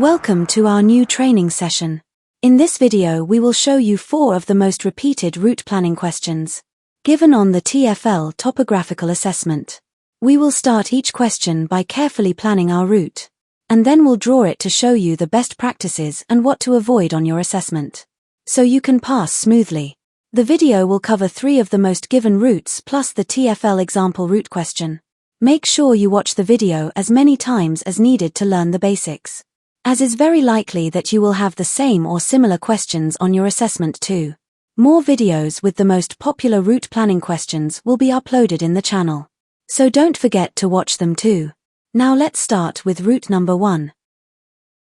Welcome to our new training session. In this video we will show you 4 of the most repeated route planning questions given on the TFL Topographical Assessment. We will start each question by carefully planning our route, and then we'll draw it to show you the best practices and what to avoid on your assessment, so you can pass smoothly. The video will cover 3 of the most given routes plus the TFL example route question. Make sure you watch the video as many times as needed to learn the basics, as is very likely that you will have the same or similar questions on your assessment too. More videos with the most popular route planning questions will be uploaded in the channel, so don't forget to watch them too. Now let's start with route number 1.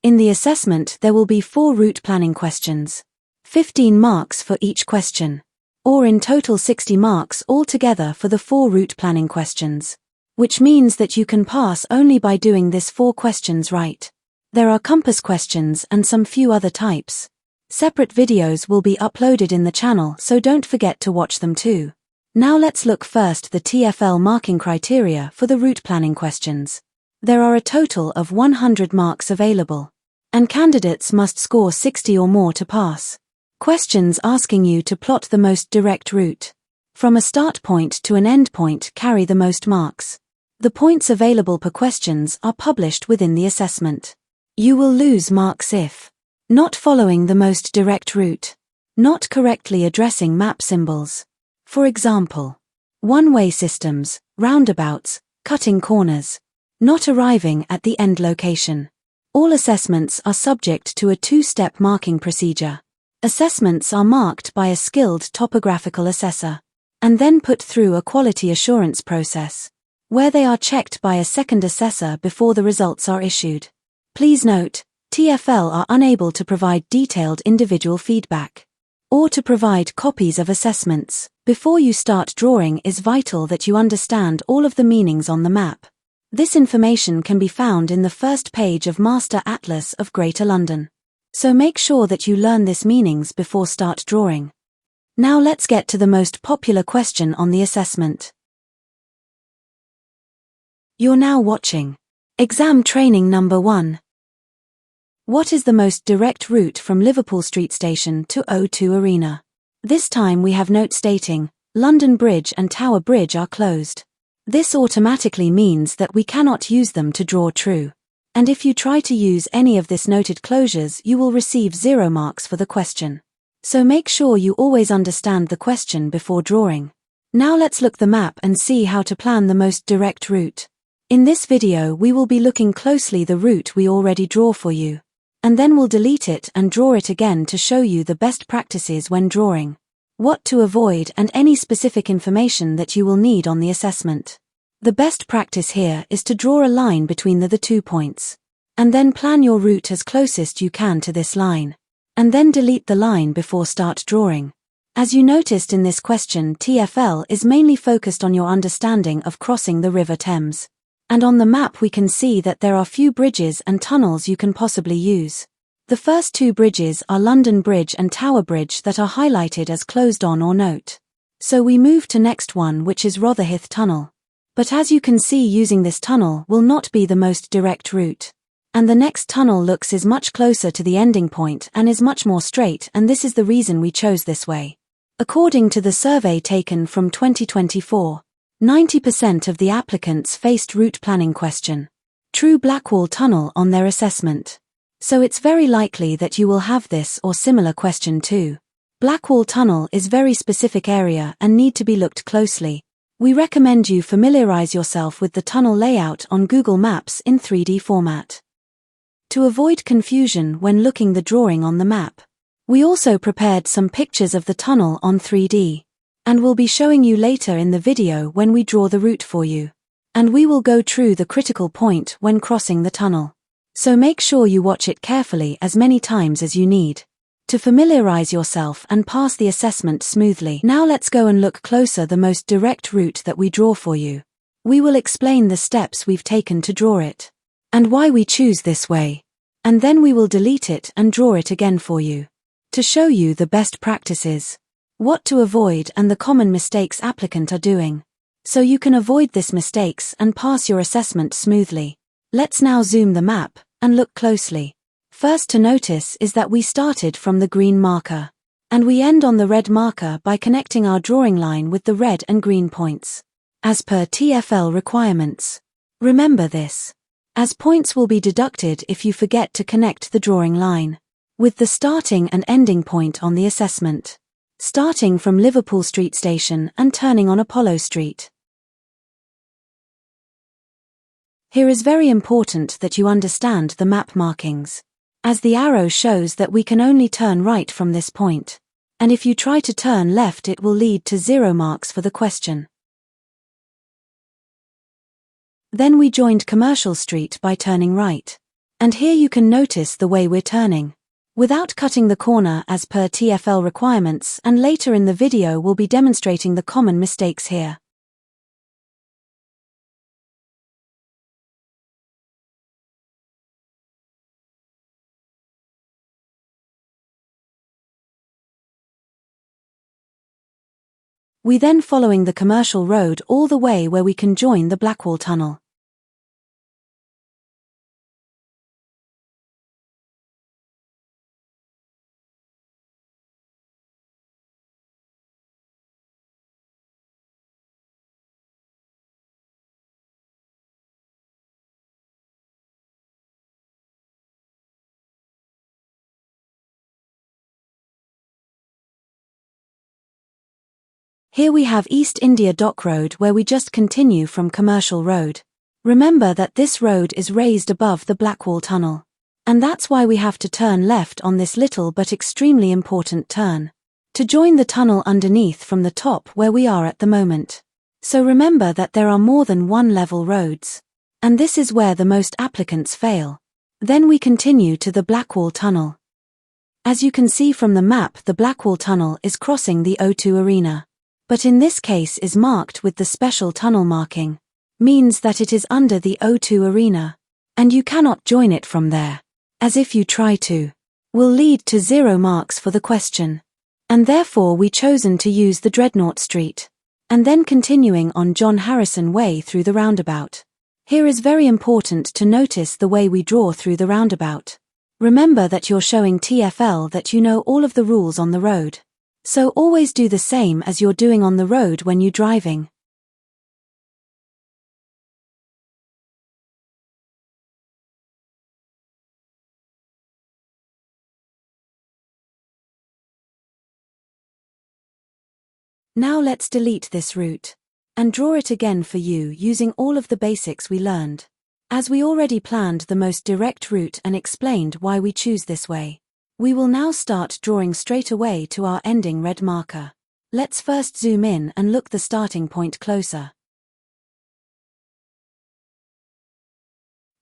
In the assessment there will be 4 route planning questions, 15 marks for each question, or in total 60 marks altogether for the 4 route planning questions, which means that you can pass only by doing this 4 questions right. There are compass questions and some few other types. Separate videos will be uploaded in the channel, so don't forget to watch them too. Now let's look first the TFL marking criteria for the route planning questions. There are a total of 100 marks available, and candidates must score 60 or more to pass. Questions asking you to plot the most direct route from a start point to an end point carry the most marks. The points available per questions are published within the assessment. You will lose marks if not following the most direct route, not correctly addressing map symbols, for example, one-way systems, roundabouts, cutting corners, not arriving at the end location. All assessments are subject to a 2-step marking procedure. Assessments are marked by a skilled topographical assessor, and then put through a quality assurance process, where they are checked by a second assessor before the results are issued. Please note, TFL are unable to provide detailed individual feedback, or to provide copies of assessments. Before you start drawing, it is vital that you understand all of the meanings on the map. This information can be found in the first page of Master Atlas of Greater London, so make sure that you learn these meanings before start drawing. Now let's get to the most popular question on the assessment. You're now watching Exam Training Number 1. What is the most direct route from Liverpool Street Station to O2 Arena? This time we have note stating, London Bridge and Tower Bridge are closed. This automatically means that we cannot use them to draw true. And if you try to use any of this noted closures, you will receive 0 marks for the question. So make sure you always understand the question before drawing. Now let's look the map and see how to plan the most direct route. In this video we will be looking closely the route we already draw for you, and then we'll delete it and draw it again to show you the best practices when drawing, what to avoid and any specific information that you will need on the assessment. The best practice here is to draw a line between the 2 points, and then plan your route as closest you can to this line, and then delete the line before start drawing. As you noticed in this question, TFL is mainly focused on your understanding of crossing the River Thames. And on the map we can see that there are few bridges and tunnels you can possibly use. The first 2 bridges are London Bridge and Tower Bridge that are highlighted as closed on or note. So we move to next one, which is Rotherhithe Tunnel. But as you can see, using this tunnel will not be the most direct route. And the next tunnel is much closer to the ending point and is much more straight, and this is the reason we chose this way. According to the survey taken from 2024, 90% of the applicants faced route planning question, true Blackwall Tunnel, on their assessment. So it's very likely that you will have this or similar question too. Blackwall Tunnel is very specific area and need to be looked closely. We recommend you familiarize yourself with the tunnel layout on Google Maps in 3D format. To avoid confusion when looking the drawing on the map, we also prepared some pictures of the tunnel on 3D. And we'll be showing you later in the video when we draw the route for you. And we will go through the critical point when crossing the tunnel. So make sure you watch it carefully as many times as you need to familiarize yourself and pass the assessment smoothly. Now let's go and look closer the most direct route that we draw for you. We will explain the steps we've taken to draw it, and why we choose this way. And then we will delete it and draw it again for you, to show you the best practices, what to avoid and the common mistakes applicants are doing, so you can avoid these mistakes and pass your assessment smoothly. Let's now zoom the map and look closely. First to notice is that we started from the green marker. And we end on the red marker by connecting our drawing line with the red and green points, as per TFL requirements. Remember this, as points will be deducted if you forget to connect the drawing line with the starting and ending point on the assessment, starting from Liverpool Street Station and turning on Apollo Street. Here is very important that you understand the map markings, as the arrow shows that we can only turn right from this point, and if you try to turn left it will lead to 0 marks for the question. Then we joined Commercial Street by turning right. And here you can notice the way we're turning, without cutting the corner as per TFL requirements, and later in the video we'll be demonstrating the common mistakes here. We then following the commercial road all the way where we can join the Blackwall Tunnel. Here we have East India Dock Road where we just continue from Commercial Road. Remember that this road is raised above the Blackwall Tunnel. And that's why we have to turn left on this little but extremely important turn, to join the tunnel underneath from the top where we are at the moment. So remember that there are more than one level roads. And this is where the most applicants fail. Then we continue to the Blackwall Tunnel. As you can see from the map, the Blackwall Tunnel is crossing the O2 Arena, but in this case is marked with the special tunnel marking, means that it is under the O2 Arena, and you cannot join it from there, as if you try to, will lead to 0 marks for the question. And therefore we chosen to use the Dreadnought Street, and then continuing on John Harrison Way through the roundabout. Here is very important to notice the way we draw through the roundabout. Remember that you're showing TFL that you know all of the rules on the road. So always do the same as you're doing on the road when you're driving. Now let's delete this route and draw it again for you using all of the basics we learned, as we already planned the most direct route and explained why we choose this way. We will now start drawing straight away to our ending red marker. Let's first zoom in and look the starting point closer.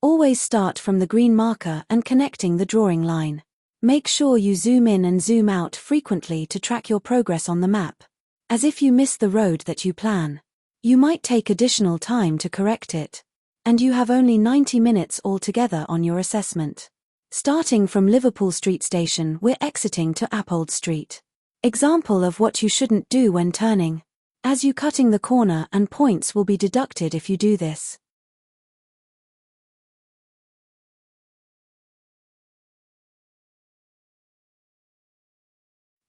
Always start from the green marker and connecting the drawing line. Make sure you zoom in and zoom out frequently to track your progress on the map, as if you miss the road that you plan, you might take additional time to correct it, and you have only 90 minutes altogether on your assessment. Starting from Liverpool Street Station, we're exiting to Appold Street. Example of what you shouldn't do when turning, as you cutting the corner, and points will be deducted if you do this.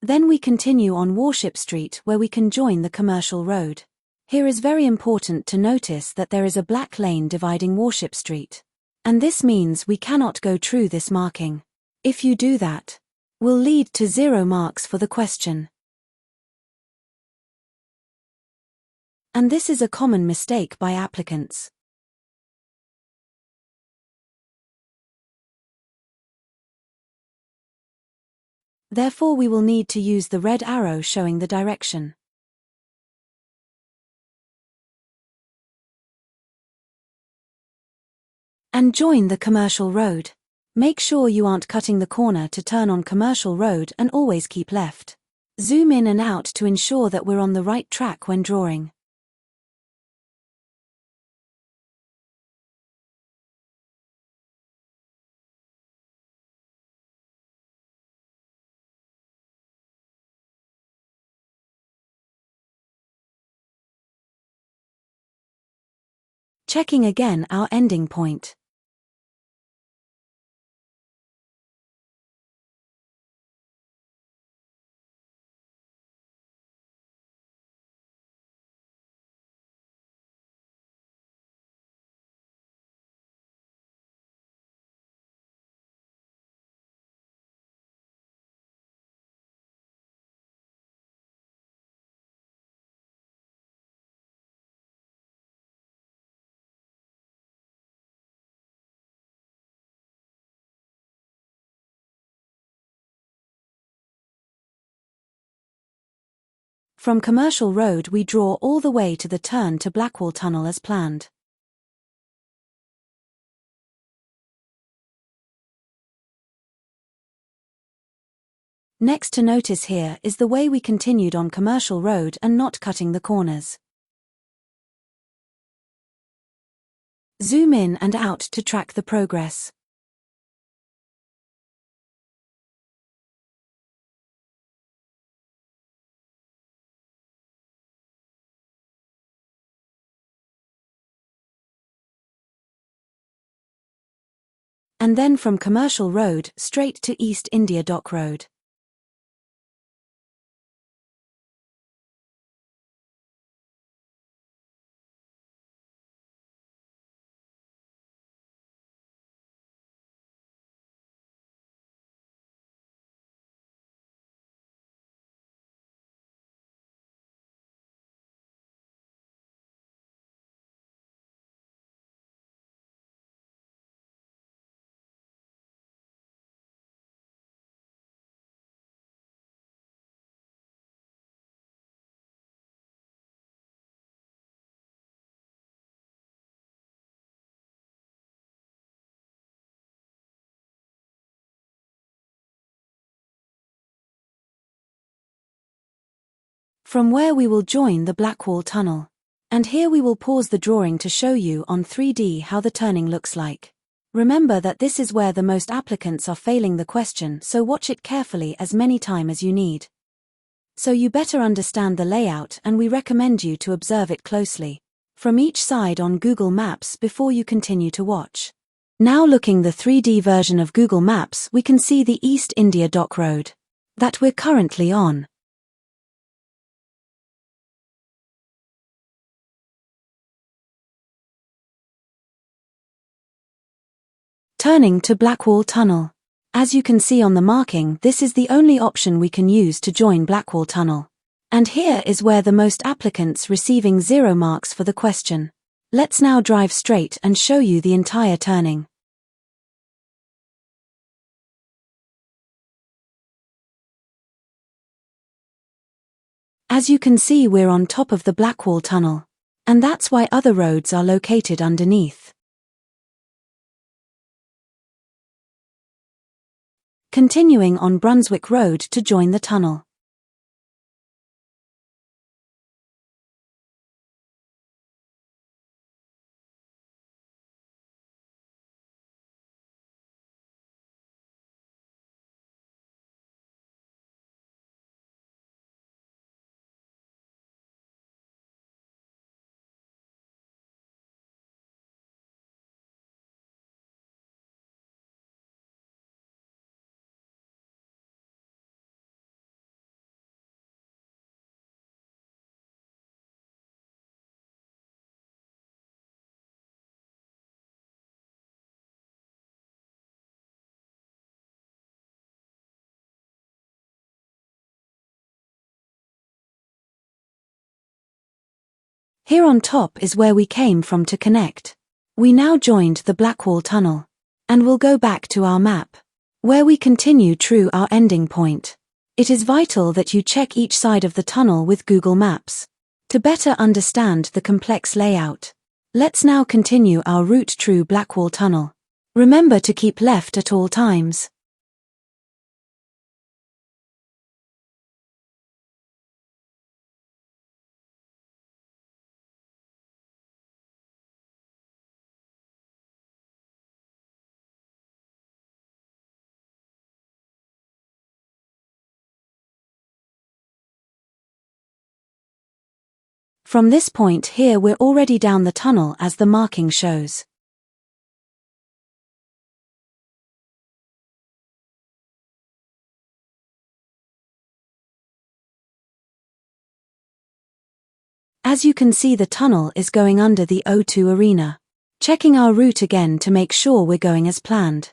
Then we continue on Warship Street where we can join the commercial road. Here is very important to notice that there is a black lane dividing Warship Street. And this means we cannot go through this marking. If you do that, will lead to 0 marks for the question. And this is a common mistake by applicants. Therefore we will need to use the red arrow showing the direction. And join the commercial road. Make sure you aren't cutting the corner to turn on commercial road and always keep left. Zoom in and out to ensure that we're on the right track when drawing. Checking again our ending point. From Commercial Road we draw all the way to the turn to Blackwall Tunnel as planned. Next to notice here is the way we continued on Commercial Road and not cutting the corners. Zoom in and out to track the progress. And then from Commercial Road straight to East India Dock Road. From where we will join the Blackwall Tunnel. And here we will pause the drawing to show you on 3D how the turning looks like. Remember that this is where the most applicants are failing the question, so watch it carefully as many times as you need. So you better understand the layout, and we recommend you to observe it closely from each side on Google Maps before you continue to watch. Now looking the 3D version of Google Maps, we can see the East India Dock Road that we're currently on. Turning to Blackwall Tunnel. As you can see on the marking, this is the only option we can use to join Blackwall Tunnel. And here is where the most applicants receiving 0 marks for the question. Let's now drive straight and show you the entire turning. As you can see, we're on top of the Blackwall Tunnel. And that's why other roads are located underneath. Continuing on Brunswick Road to join the tunnel. Here on top is where we came from to connect. We now joined the Blackwall Tunnel. And we'll go back to our map, where we continue true our ending point. It is vital that you check each side of the tunnel with Google Maps to better understand the complex layout. Let's now continue our route through Blackwall Tunnel. Remember to keep left at all times. From this point here we're already down the tunnel as the marking shows. As you can see, the tunnel is going under the O2 Arena. Checking our route again to make sure we're going as planned.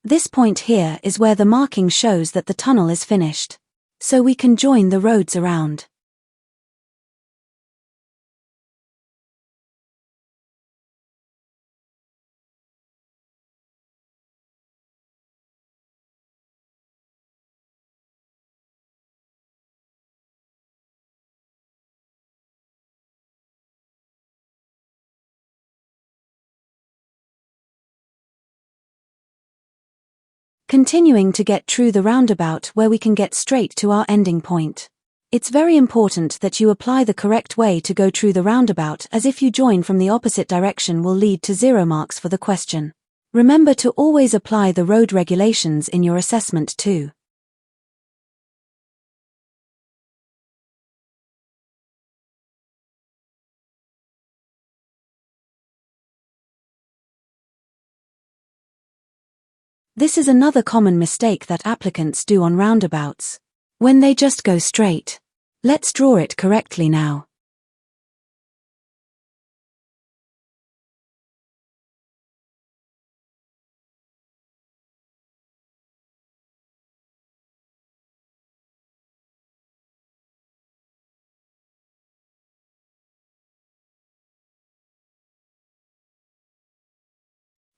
This point here is where the marking shows that the tunnel is finished. So we can join the roads around. Continuing to get through the roundabout where we can get straight to our ending point. It's very important that you apply the correct way to go through the roundabout, as if you join from the opposite direction will lead to 0 marks for the question. Remember to always apply the road regulations in your assessment too. This is another common mistake that applicants do on roundabouts. When they just go straight. Let's draw it correctly now.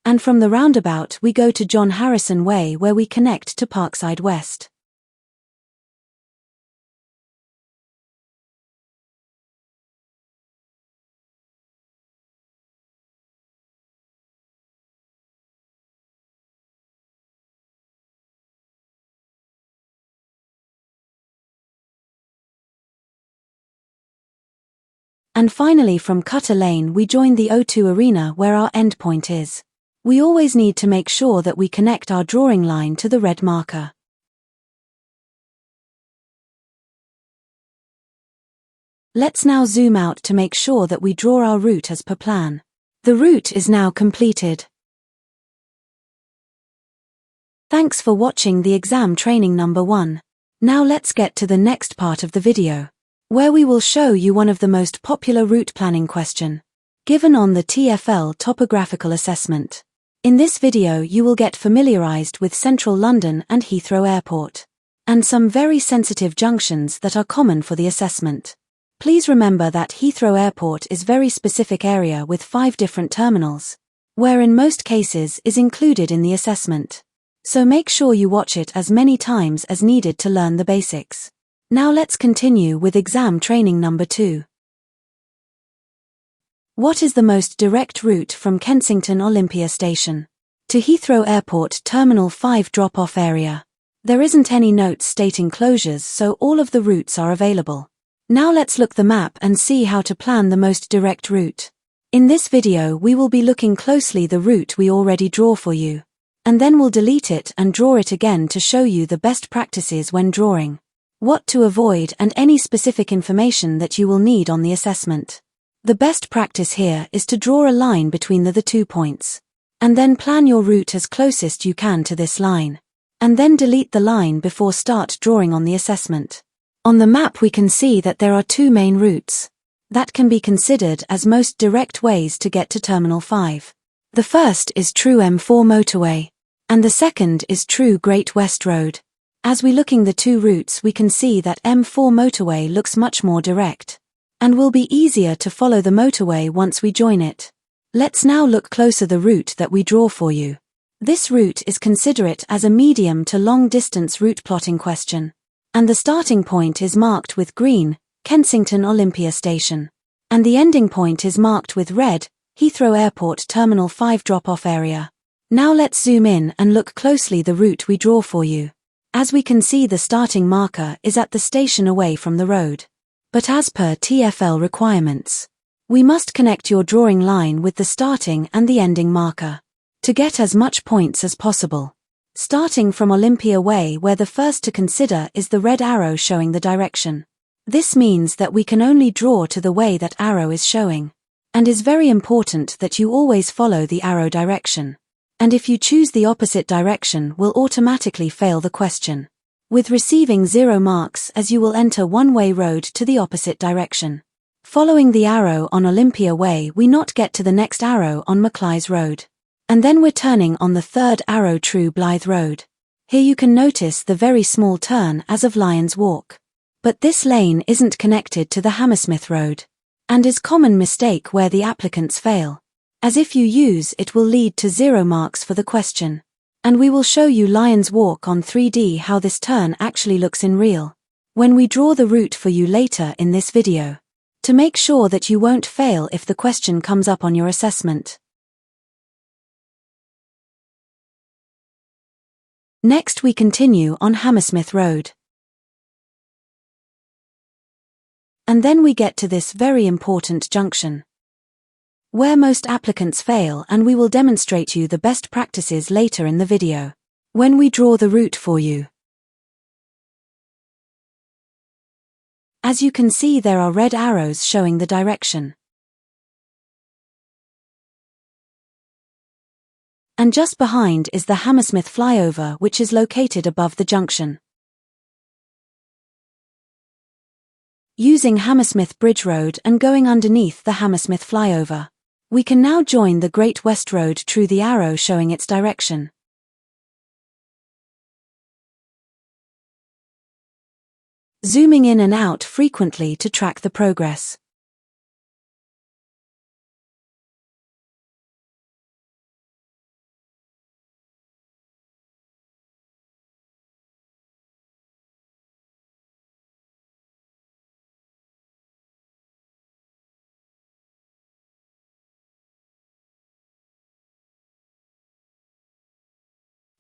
And from the roundabout we go to John Harrison Way where we connect to Parkside West. And finally from Cutter Lane we join the O2 Arena where our endpoint is. We always need to make sure that we connect our drawing line to the red marker. Let's now zoom out to make sure that we draw our route as per plan. The route is now completed. Thanks for watching the exam training number 1. Now let's get to the next part of the video, where we will show you one of the most popular route planning question, given on the TFL Topographical Assessment. In this video you will get familiarized with Central London and Heathrow Airport, and some very sensitive junctions that are common for the assessment. Please remember that Heathrow Airport is very specific area with 5 different terminals, where in most cases is included in the assessment. So make sure you watch it as many times as needed to learn the basics. Now let's continue with exam training number 2. What is the most direct route from Kensington Olympia Station to Heathrow Airport Terminal 5 drop-off area? There isn't any notes stating closures, so all of the routes are available. Now let's look the map and see how to plan the most direct route. In this video we will be looking closely the route we already draw for you, and then we'll delete it and draw it again to show you the best practices when drawing, what to avoid and any specific information that you will need on the assessment. The best practice here is to draw a line between the 2 points, and then plan your route as closest you can to this line, and then delete the line before start drawing on the assessment. On the map we can see that there are 2 main routes that can be considered as most direct ways to get to Terminal 5. The first is true M4 motorway, and the second is true Great West Road. As we looking the 2 routes we can see that M4 motorway looks much more direct, and will be easier to follow the motorway once we join it. Let's now look closer the route that we draw for you. This route is considered as a medium to long distance route plotting question, and the starting point is marked with green, Kensington Olympia Station, and the ending point is marked with red, Heathrow Airport Terminal 5 drop-off area. Now let's zoom in and look closely the route we draw for you. As we can see the starting marker is at the station away from the road. But as per TFL requirements, we must connect your drawing line with the starting and the ending marker to get as much points as possible. Starting from Olympia Way, where the first to consider is the red arrow showing the direction. This means that we can only draw to the way that arrow is showing, and is very important that you always follow the arrow direction. And if you choose the opposite direction will automatically fail the question, with receiving 0 marks as you will enter one-way road to the opposite direction. Following the arrow on Olympia Way we not get to the next arrow on Maclies Road. And then we're turning on the third arrow True Blythe Road. Here you can notice the very small turn as of Lyons Walk. But this lane isn't connected to the Hammersmith Road, and is common mistake where the applicants fail, as if you use it will lead to 0 marks for the question. And we will show you Lyons Walk on 3D how this turn actually looks in real, when we draw the route for you later in this video, to make sure that you won't fail if the question comes up on your assessment. Next we continue on Hammersmith Road. And then we get to this very important junction, where most applicants fail, and we will demonstrate you the best practices later in the video, when we draw the route for you. As you can see, there are red arrows showing the direction. And just behind is the Hammersmith flyover, which is located above the junction. Using Hammersmith Bridge Road and going underneath the Hammersmith flyover, we can now join the Great West Road through the arrow showing its direction. Zooming in and out frequently to track the progress.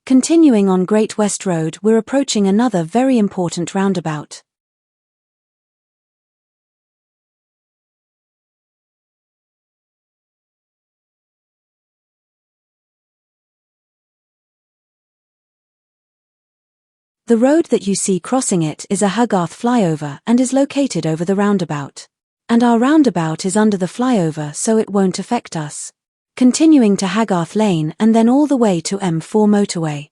Continuing on Great West Road, we're approaching another very important roundabout. The road that you see crossing it is a Hogarth flyover and is located over the roundabout. And our roundabout is under the flyover, so it won't affect us. Continuing to Hogarth Lane and then all the way to M4 motorway.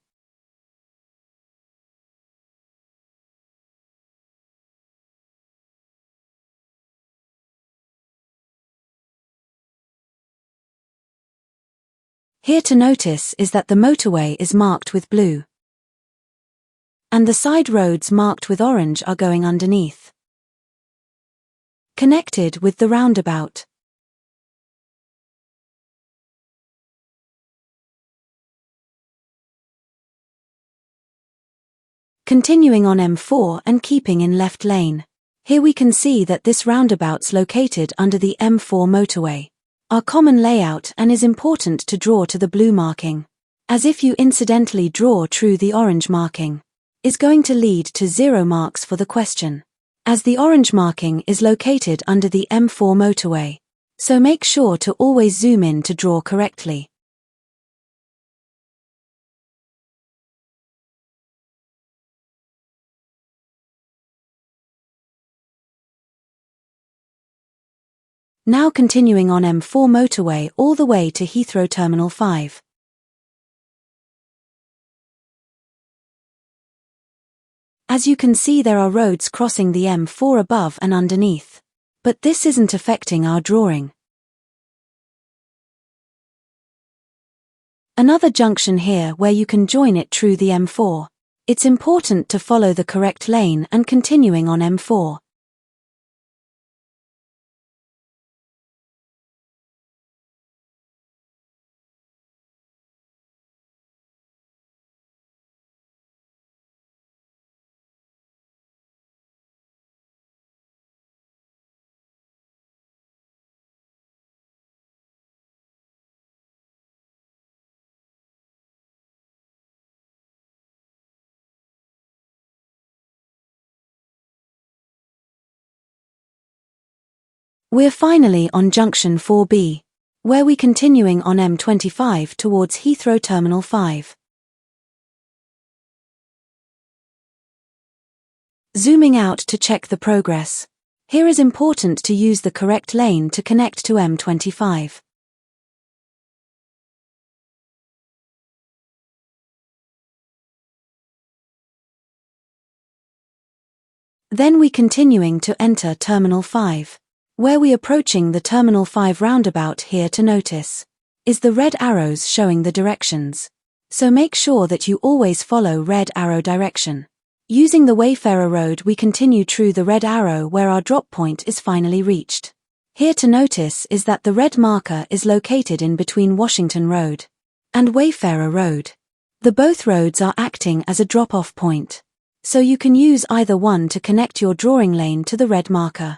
Here to notice is that the motorway is marked with blue, and the side roads marked with orange are going underneath, connected with the roundabout. Continuing on M4 and keeping in left lane. Here we can see that this roundabout's located under the M4 motorway. Our common layout, and is important to draw to the blue marking, as if you incidentally draw through the orange marking, is going to lead to 0 marks for the question, as the orange marking is located under the M4 motorway. So make sure to always zoom in to draw correctly. Now continuing on M4 motorway all the way to Heathrow Terminal 5. As you can see, there are roads crossing the M4 above and underneath. But this isn't affecting our drawing. Another junction here where you can join it through the M4. It's important to follow the correct lane and continuing on M4. We're finally on Junction 4B, where we're continuing on M25 towards Heathrow Terminal 5. Zooming out to check the progress. Here is important to use the correct lane to connect to M25. Then we continuing to enter Terminal 5. Where we approaching the Terminal 5 roundabout. Here to notice is the red arrows showing the directions. So make sure that you always follow red arrow direction. Using the Wayfarer Road, we continue through the red arrow where our drop point is finally reached. Here to notice is that the red marker is located in between Washington Road and Wayfarer Road. The both roads are acting as a drop-off point, so you can use either one to connect your drawing lane to the red marker.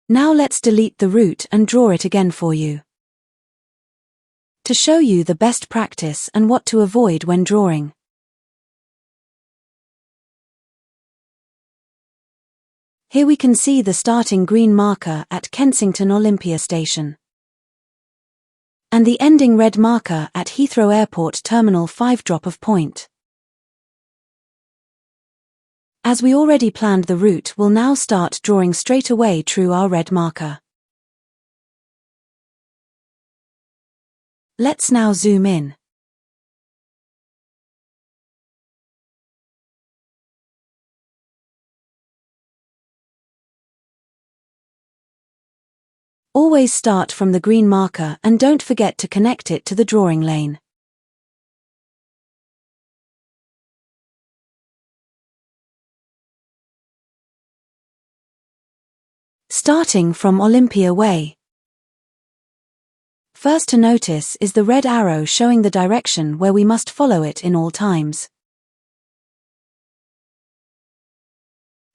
Now let's delete the route and draw it again for you, to show you the best practice and what to avoid when drawing. Here we can see the starting green marker at Kensington Olympia Station and the ending red marker at Heathrow Airport Terminal 5 drop-off point. As we already planned the route, we'll now start drawing straight away through our red marker. Let's now zoom in. Always start from the green marker and don't forget to connect it to the drawing lane. Starting from Olympia Way. First to notice is the red arrow showing the direction where we must follow it in all times.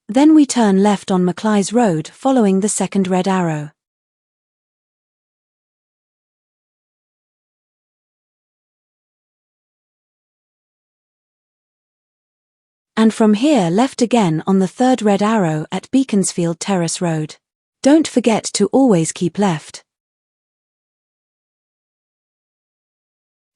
Then we turn left on Maclies Road following the second red arrow. And from here left again on the third red arrow at Beaconsfield Terrace Road. Don't forget to always keep left.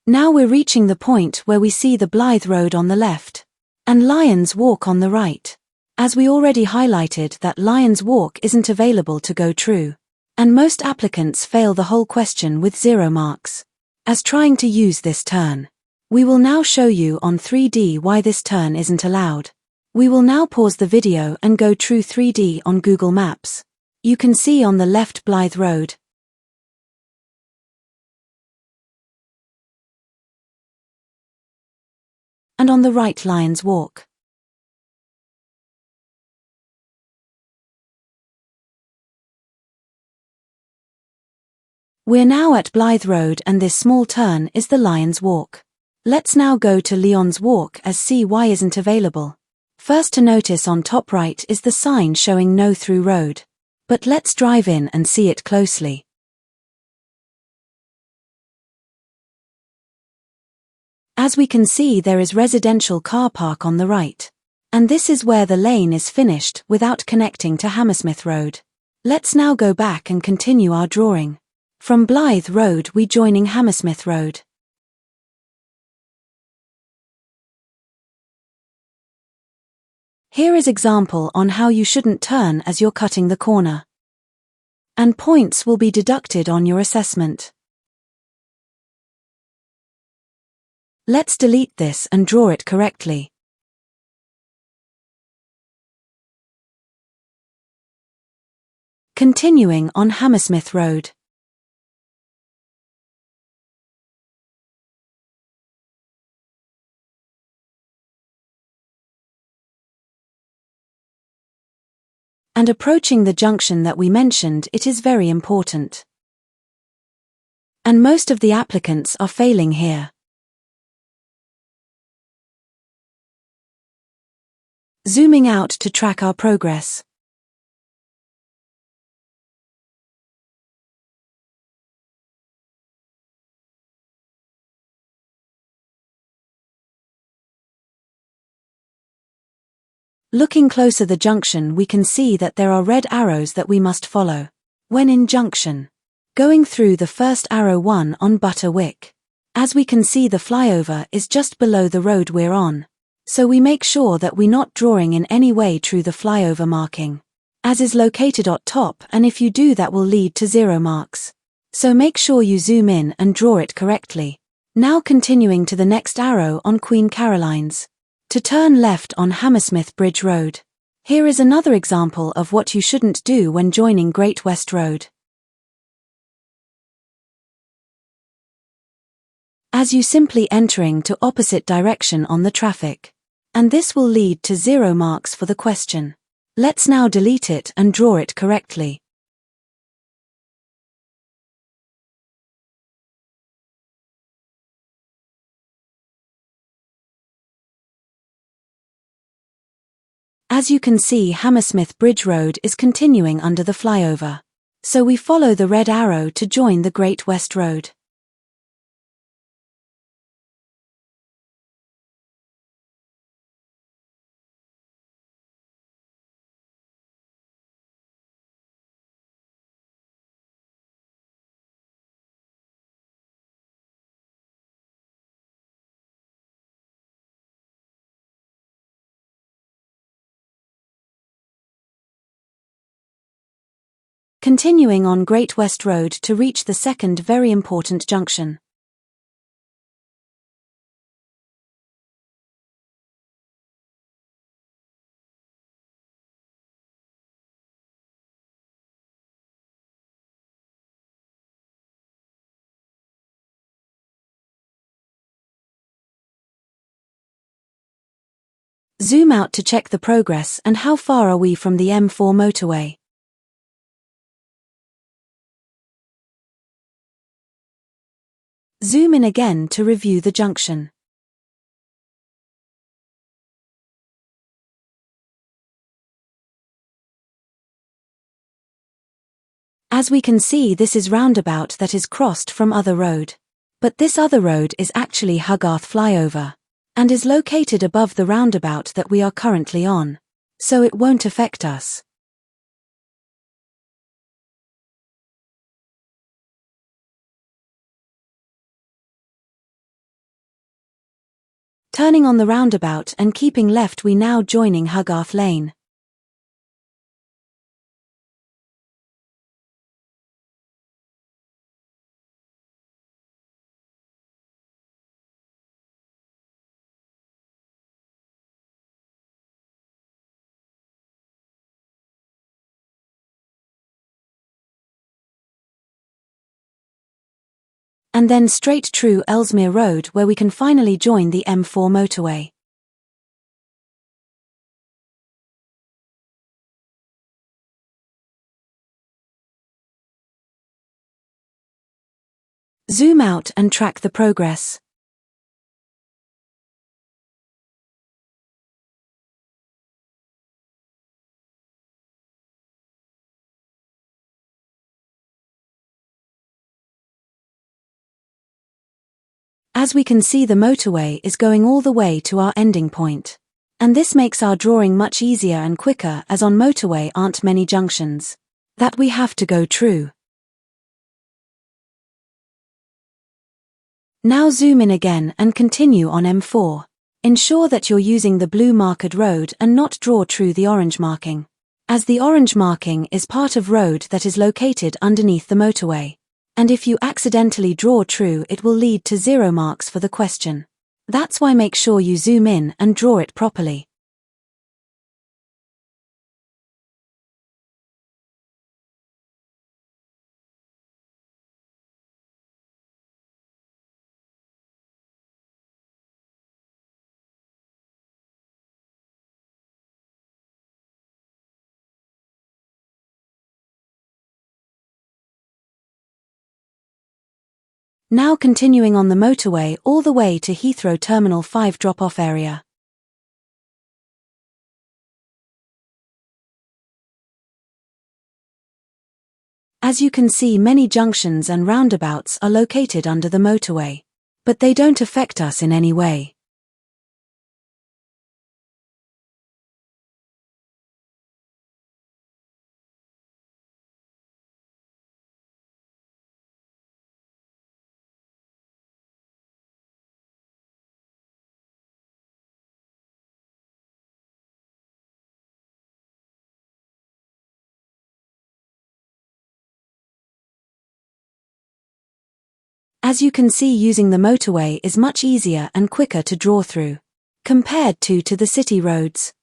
Now we're reaching the point where we see the Blythe Road on the left and Lions Walk on the right. As we already highlighted that Lions Walk isn't available to go through, and most applicants fail the whole question with 0 marks as trying to use this turn. We will now show you on 3D why this turn isn't allowed. We will now pause the video and go through 3D on Google Maps. You can see on the left Blythe Road, and on the right Lions Walk. We're now at Blythe Road and this small turn is the Lions Walk. Let's now go to Leon's Walk as see why isn't available. First to notice on top right is the sign showing no through road. But let's drive in and see it closely. As we can see, there is residential car park on the right. And this is where the lane is finished without connecting to Hammersmith Road. Let's now go back and continue our drawing. From Blythe Road we joining Hammersmith Road. Here is example on how you shouldn't turn as you're cutting the corner. And points will be deducted on your assessment. Let's delete this and draw it correctly. Continuing on Hammersmith Road. And approaching the junction that we mentioned, it is very important. And most of the applicants are failing here. Zooming out to track our progress. Looking closer the junction, we can see that there are red arrows that we must follow. When in junction, going through the first arrow 1 on Butterwick. As we can see, the flyover is just below the road we're on. So we make sure that we're not drawing in any way through the flyover marking, as is located at top, and if you do that will lead to 0 marks. So make sure you zoom in and draw it correctly. Now continuing to the next arrow on Queen Caroline's. To turn left on Hammersmith Bridge Road. Here is another example of what you shouldn't do when joining Great West Road. as you simply entering to opposite direction on the traffic. And this will lead to 0 marks for the question. Let's now delete it and draw it correctly. As you can see, Hammersmith Bridge Road is continuing under the flyover. So we follow the red arrow to join the Great West Road. Continuing on Great West Road to reach the second very important junction. Zoom out to check the progress and how far are we from the M4 motorway. Zoom in again to review the junction. As we can see, this is roundabout that is crossed from other road. But this other road is actually Hogarth flyover, and is located above the roundabout that we are currently on. So it won't affect us. Turning on the roundabout and keeping left, we now joining Hogarth Lane. And then straight through Ellesmere Road, where we can finally join the M4 motorway. Zoom out and track the progress. As we can see, the motorway is going all the way to our ending point. And this makes our drawing much easier and quicker, as on motorway aren't many junctions that we have to go through. Now zoom in again and continue on M4. Ensure that you're using the blue marked road and not draw through the orange marking, as the orange marking is part of road that is located underneath the motorway. And if you accidentally draw through, it will lead to 0 marks for the question. That's why make sure you zoom in and draw it properly. Now continuing on the motorway all the way to Heathrow Terminal 5 drop-off area. As you can see, many junctions and roundabouts are located under the motorway, but they don't affect us in any way. As you can see, using the motorway is much easier and quicker to draw through, compared to the city roads.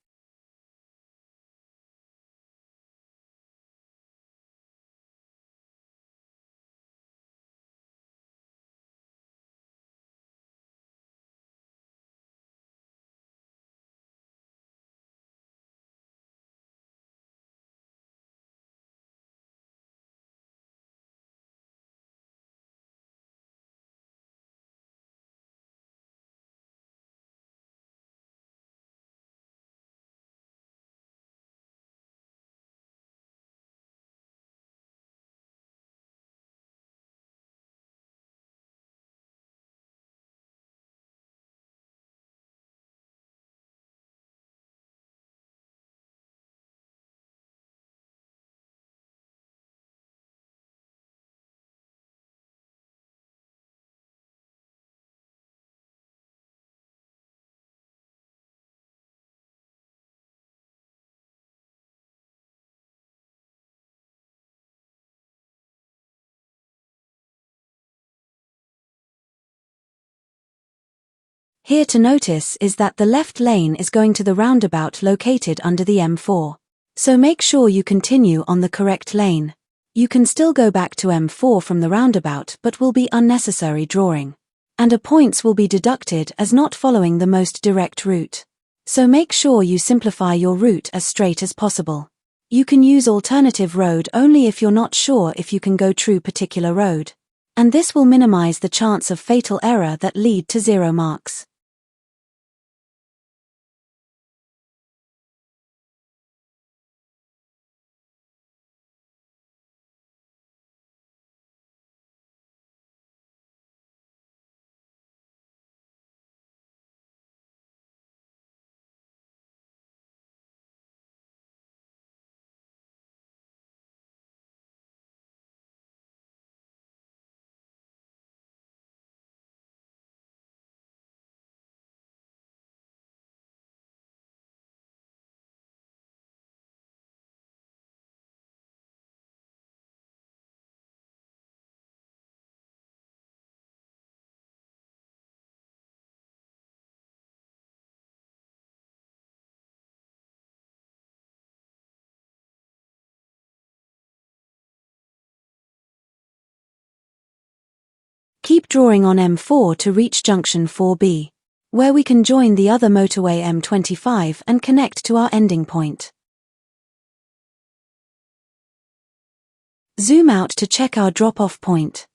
Here to notice is that the left lane is going to the roundabout located under the M4. So make sure you continue on the correct lane. You can still go back to M4 from the roundabout but will be unnecessary drawing. And points will be deducted as not following the most direct route. So make sure you simplify your route as straight as possible. You can use alternative road only if you're not sure if you can go through particular road. And this will minimize the chance of fatal error that lead to 0 marks. Keep drawing on M4 to reach junction 4B, where we can join the other motorway M25 and connect to our ending point. Zoom out to check our drop-off point.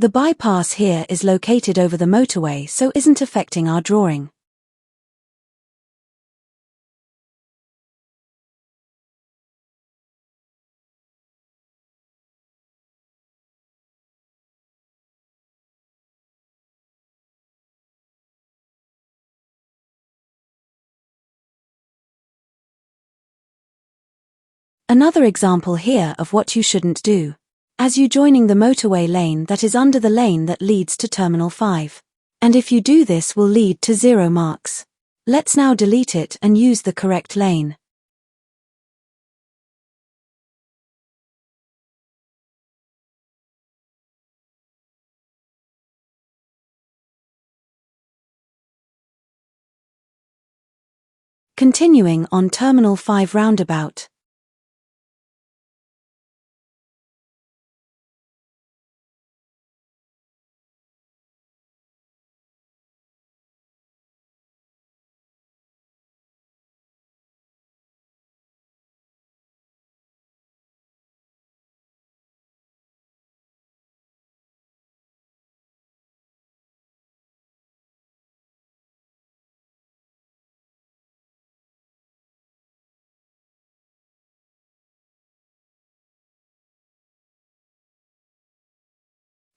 The bypass here is located over the motorway so isn't affecting our drawing. Another example here of what you shouldn't do. As you joining the motorway lane that is under the lane that leads to Terminal 5. And if you do this will lead to 0 marks. Let's now delete it and use the correct lane. Continuing on Terminal 5 roundabout.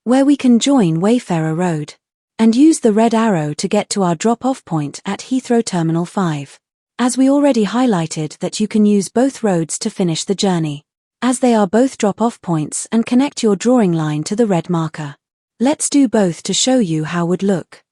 Where we can join Wayfarer Road. And use the red arrow to get to our drop-off point at Heathrow Terminal 5. As we already highlighted that you can use both roads to finish the journey, as they are both drop-off points and connect your drawing line to the red marker. Let's do both to show you how would look.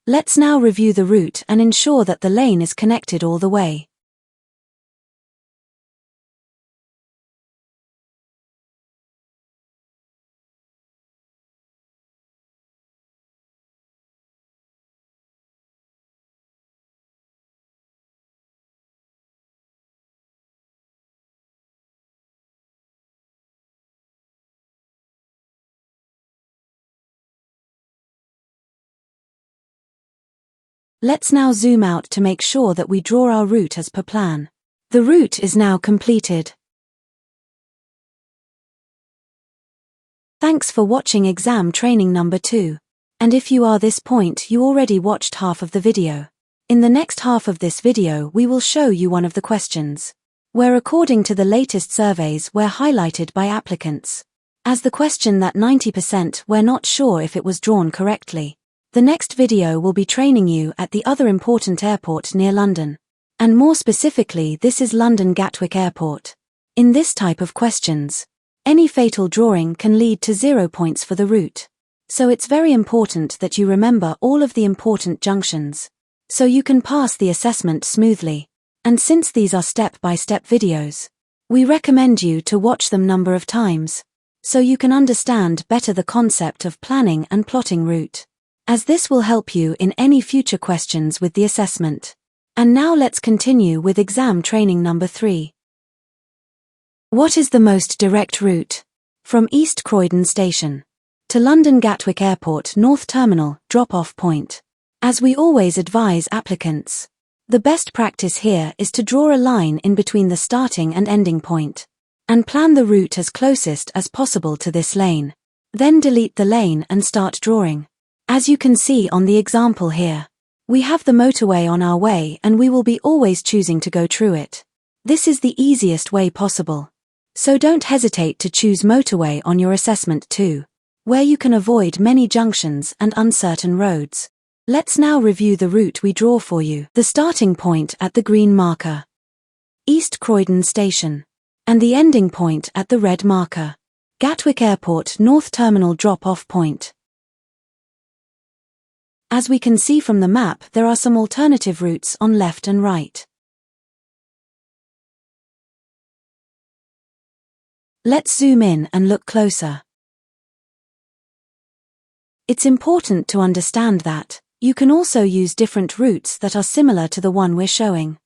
Let's now review the route and ensure that the lane is connected all the way. Let's now zoom out to make sure that we draw our route as per plan. The route is now completed. Thanks for watching exam training number 2. And if you are this point, you already watched half of the video. In the next half of this video we will show you one of the questions, where according to the latest surveys were highlighted by applicants as the question that 90% were not sure if it was drawn correctly. The next video will be training you at the other important airport near London. And more specifically, this is London Gatwick Airport. In this type of questions, any fatal drawing can lead to 0 points for the route. So it's very important that you remember all of the important junctions, so you can pass the assessment smoothly. And since these are step-by-step videos, we recommend you to watch them number of times, so you can understand better the concept of planning and plotting route, as this will help you in any future questions with the assessment. And now let's continue with exam training number 3. What is the most direct route from East Croydon Station to London Gatwick Airport North Terminal drop-off point? As we always advise applicants, the best practice here is to draw a line in between the starting and ending point, and plan the route as closest as possible to this lane. Then delete the lane and start drawing. As you can see on the example here, we have the motorway on our way and we will be always choosing to go through it. This is the easiest way possible. So don't hesitate to choose motorway on your assessment too, where you can avoid many junctions and uncertain roads. Let's now review the route we draw for you. The starting point at the green marker, East Croydon Station, and the ending point at the red marker, Gatwick Airport North Terminal drop-off point. As we can see from the map, there are some alternative routes on left and right. Let's zoom in and look closer. It's important to understand that you can also use different routes that are similar to the one we're showing.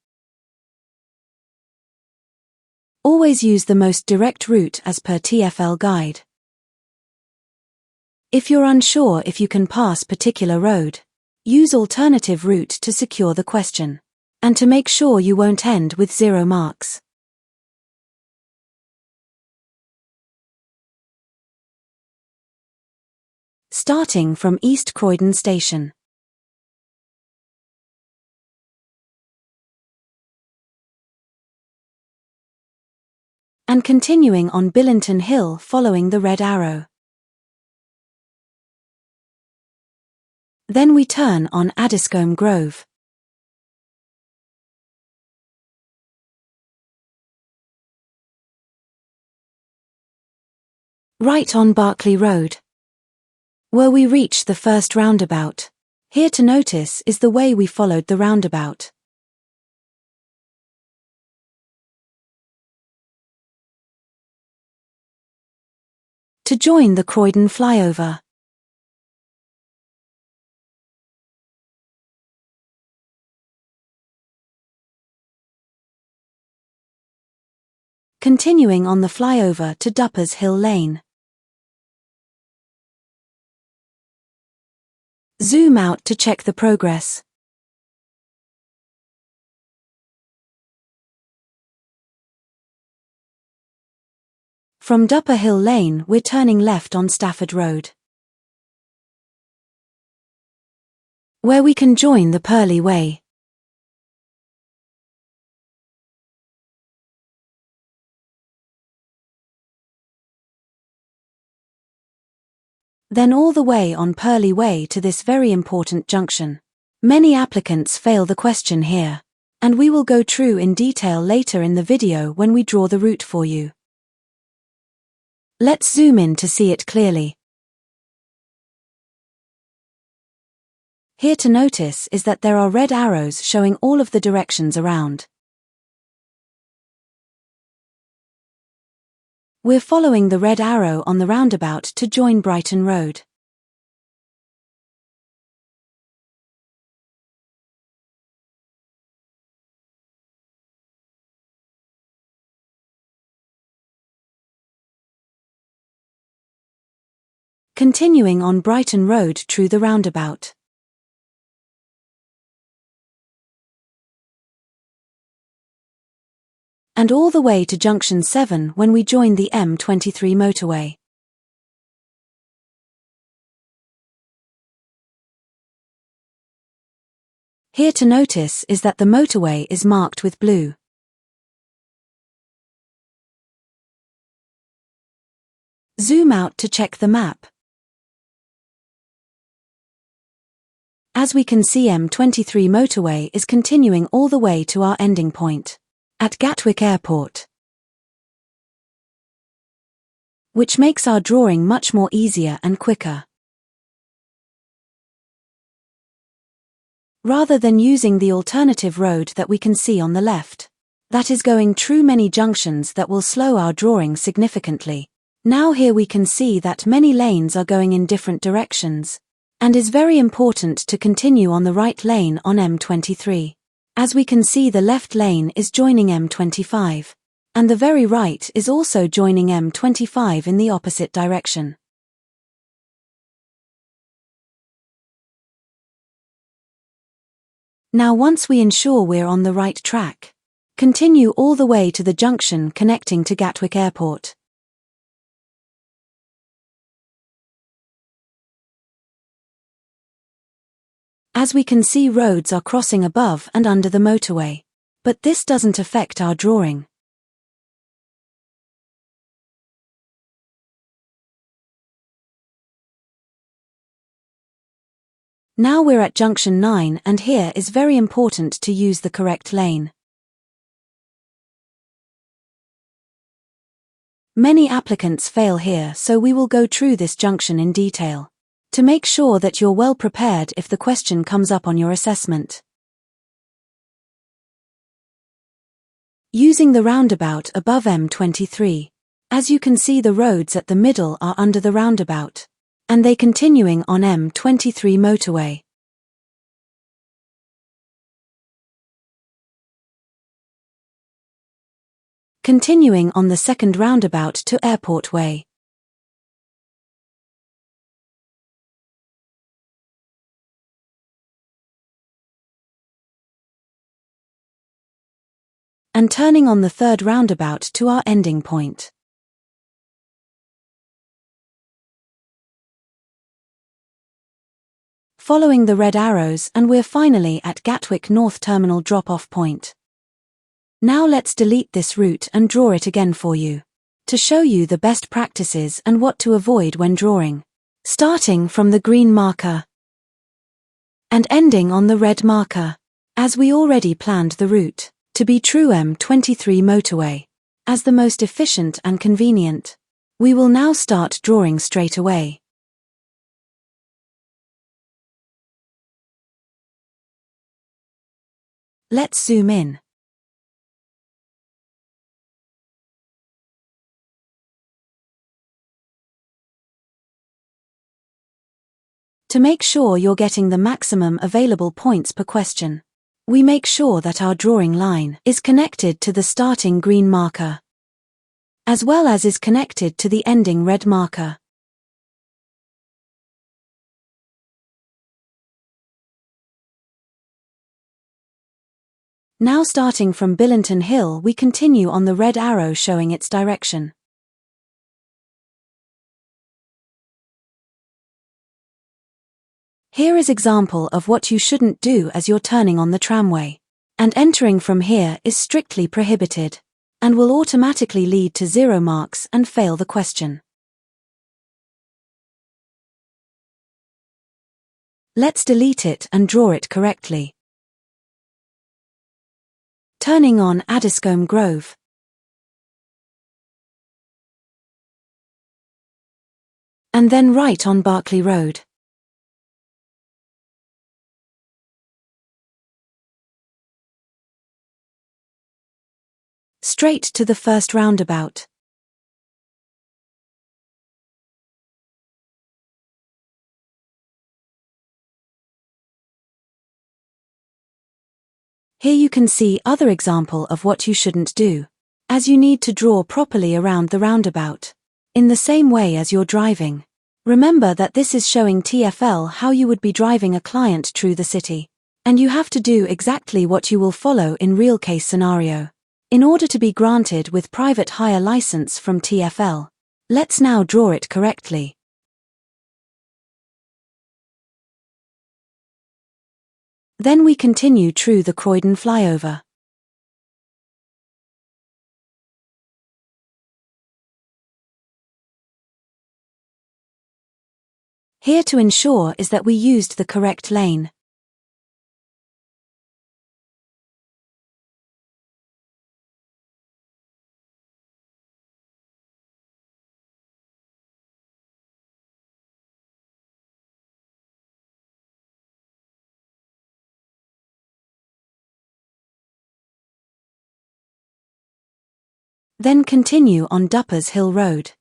Always use the most direct route as per TFL guide. If you're unsure if you can pass particular road, use alternative route to secure the question, and to make sure you won't end with 0 marks. Starting from East Croydon Station. And continuing on Billington Hill following the red arrow. Then we turn on Addiscombe Grove. Right on Berkeley Road, where we reach the first roundabout. Here to notice is the way we followed the roundabout. To join the Croydon flyover. Continuing on the flyover to Duppers Hill Lane. Zoom out to check the progress. From Dupper Hill Lane we're turning left on Stafford Road, where we can join the Purley Way. Then all the way on Purley Way to this very important junction. Many applicants fail the question here, and we will go through in detail later in the video when we draw the route for you. Let's zoom in to see it clearly. Here to notice is that there are red arrows showing all of the directions around. We're following the red arrow on the roundabout to join Brighton Road. Continuing on Brighton Road through the roundabout. and all the way to junction 7 when we join the M23 motorway. Here to notice is that the motorway is marked with blue. Zoom out to check the map. As we can see, M23 motorway is continuing all the way to our ending point at Gatwick Airport, which makes our drawing much more easier and quicker. Rather than using the alternative road that we can see on the left, that is going through many junctions that will slow our drawing significantly. Now here we can see that many lanes are going in different directions, and is very important to continue on the right lane on M23. As we can see, the left lane is joining M25, and the very right is also joining M25 in the opposite direction. Now once we ensure we're on the right track, continue all the way to the junction connecting to Gatwick Airport. As we can see, roads are crossing above and under the motorway, but this doesn't affect our drawing. Now we're at junction 9, and here is very important to use the correct lane. Many applicants fail here, so we will go through this junction in detail to make sure that you're well prepared if the question comes up on your assessment. Using the roundabout above M23, as you can see, the roads at the middle are under the roundabout, and they continuing on M23 motorway. Continuing on the second roundabout to Airport Way. And turning on the third roundabout to our ending point. Following the red arrows, and we're finally at Gatwick North Terminal drop-off point. Now let's delete this route and draw it again for you, to show you the best practices and what to avoid when drawing. Starting from the green marker and ending on the red marker, as we already planned the route to be true M23 motorway, as the most efficient and convenient. We will now start drawing straight away. Let's zoom in. To make sure you're getting the maximum available points per question, we make sure that our drawing line is connected to the starting green marker, as well as is connected to the ending red marker. Now starting from Billington Hill, we continue on the red arrow showing its direction. Here is example of what you shouldn't do as you're turning on the tramway. And entering from here is strictly prohibited, and will automatically lead to 0 marks and fail the question. Let's delete it and draw it correctly. Turning on Addiscombe Grove. And then right on Berkeley Road. Straight to the first roundabout. Here you can see other example of what you shouldn't do, as you need to draw properly around the roundabout, in the same way as you're driving. Remember that this is showing TFL how you would be driving a client through the city, and you have to do exactly what you will follow in real case scenario. in order to be granted with private hire license from TFL. Let's now draw it correctly. Then we continue through the Croydon flyover. Here to ensure is that we used the correct lane. Then continue on Duppers Hill Road.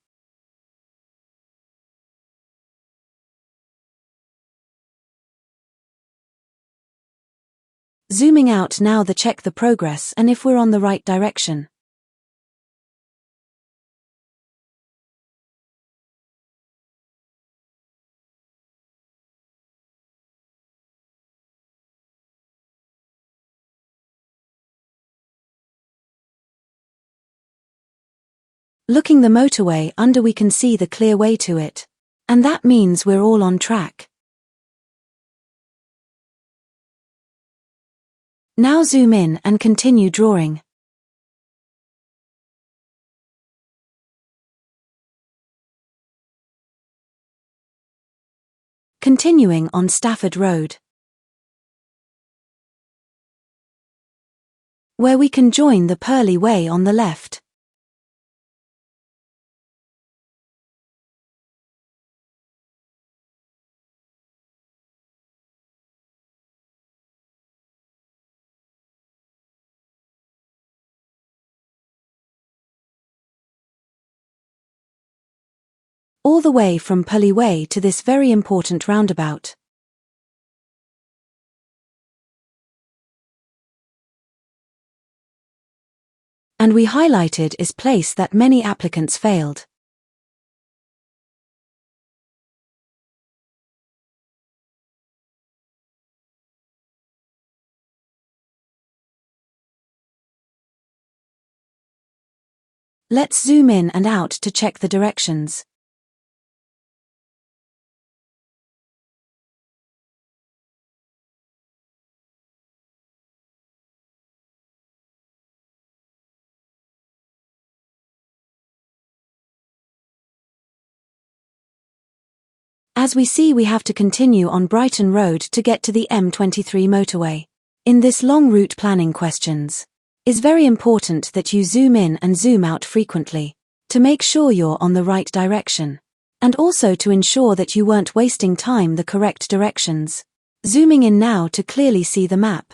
Zooming out now to check the progress and if we're on the right direction. Looking the motorway under, we can see the clear way to it. And that means we're all on track. Now zoom in and continue drawing. Continuing on Stafford Road, where we can join the Purley Way on the left. All the way from Purley Way to this very important roundabout. And we highlighted is place that many applicants failed. Let's zoom in and out to check the directions. As we see, we have to continue on Brighton Road to get to the M23 motorway. In this long route planning questions, it's very important that you zoom in and zoom out frequently to make sure you're on the right direction, and also to ensure that you weren't wasting time the correct directions. Zooming in now to clearly see the map.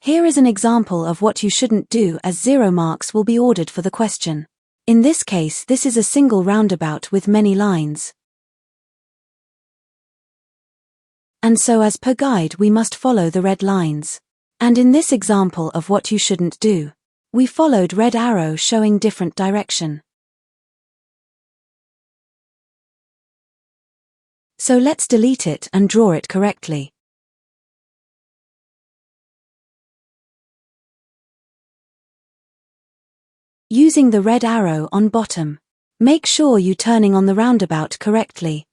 Here is an example of what you shouldn't do, as 0 marks will be ordered for the question. In this case, this is a single roundabout with many lines. And so as per guide we must follow the red lines. And in this example of what you shouldn't do, we followed red arrow showing different direction. So let's delete it and draw it correctly. Using the red arrow on bottom. Make sure you turning on the roundabout correctly.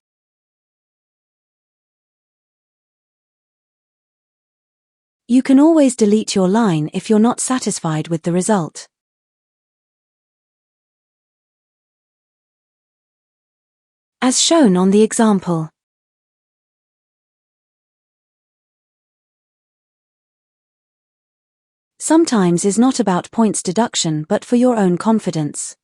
You can always delete your line if you're not satisfied with the result. As shown on the example. Sometimes is not about points deduction but for your own confidence.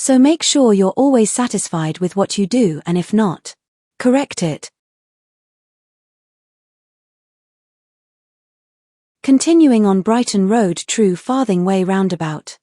So make sure you're always satisfied with what you do, and if not, correct it. Continuing on Brighton Road, true Farthing Way roundabout.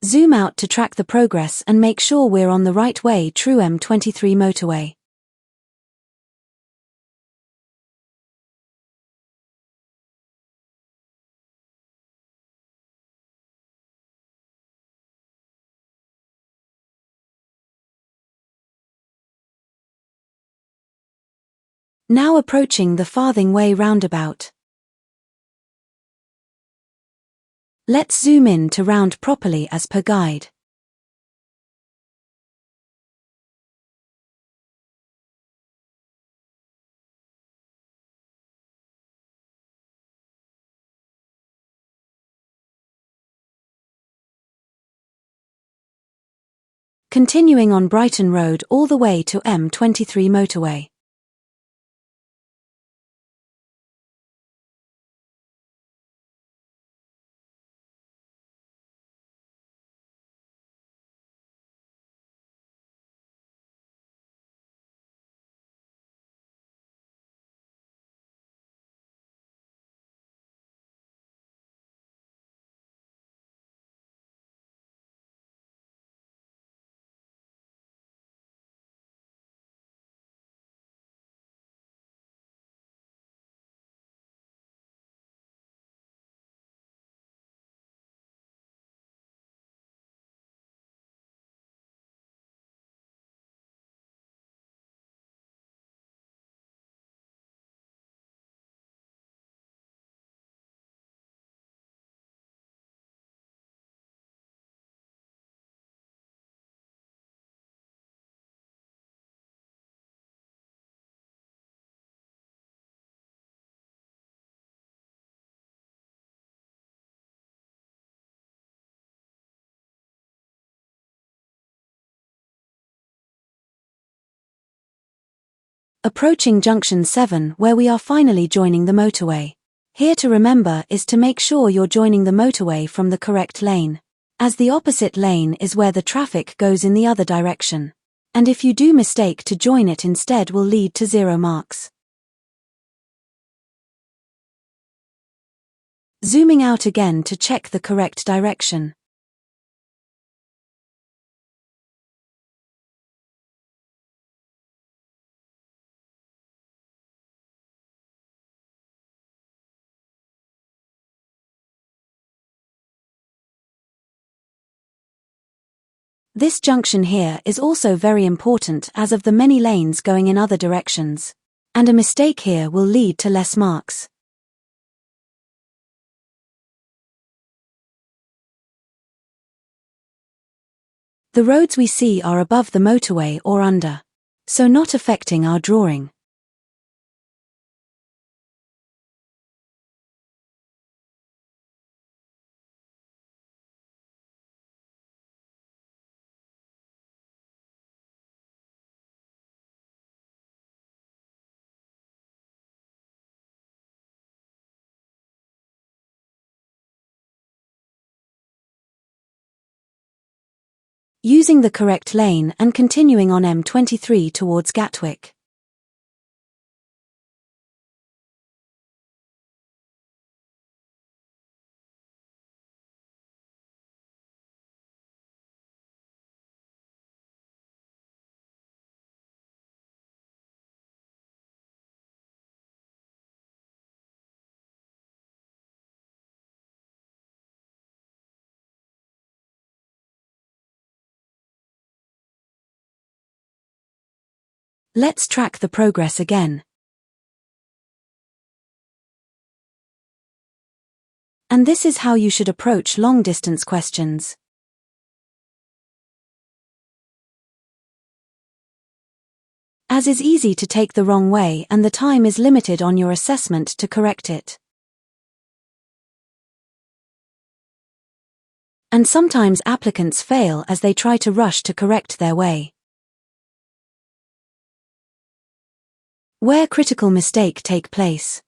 Zoom out to track the progress and make sure we're on the right way. True M23 motorway. Now approaching the Farthing Way roundabout. Let's zoom in to round properly as per guide. Continuing on Brighton Road all the way to M23 motorway. Approaching Junction 7 where we are finally joining the motorway. Here to remember is to make sure you're joining the motorway from the correct lane, as the opposite lane is where the traffic goes in the other direction. And if you do mistake to join it instead will lead to 0 marks. Zooming out again to check the correct direction. This junction here is also very important as of the many lanes going in other directions, and a mistake here will lead to less marks. The roads we see are above the motorway or under, so not affecting our drawing. Using the correct lane and continuing on M23 towards Gatwick. Let's track the progress again. And this is how you should approach long-distance questions. As is easy to take the wrong way and the time is limited on your assessment to correct it. And sometimes applicants fail as they try to rush to correct their way. Where critical mistake take place.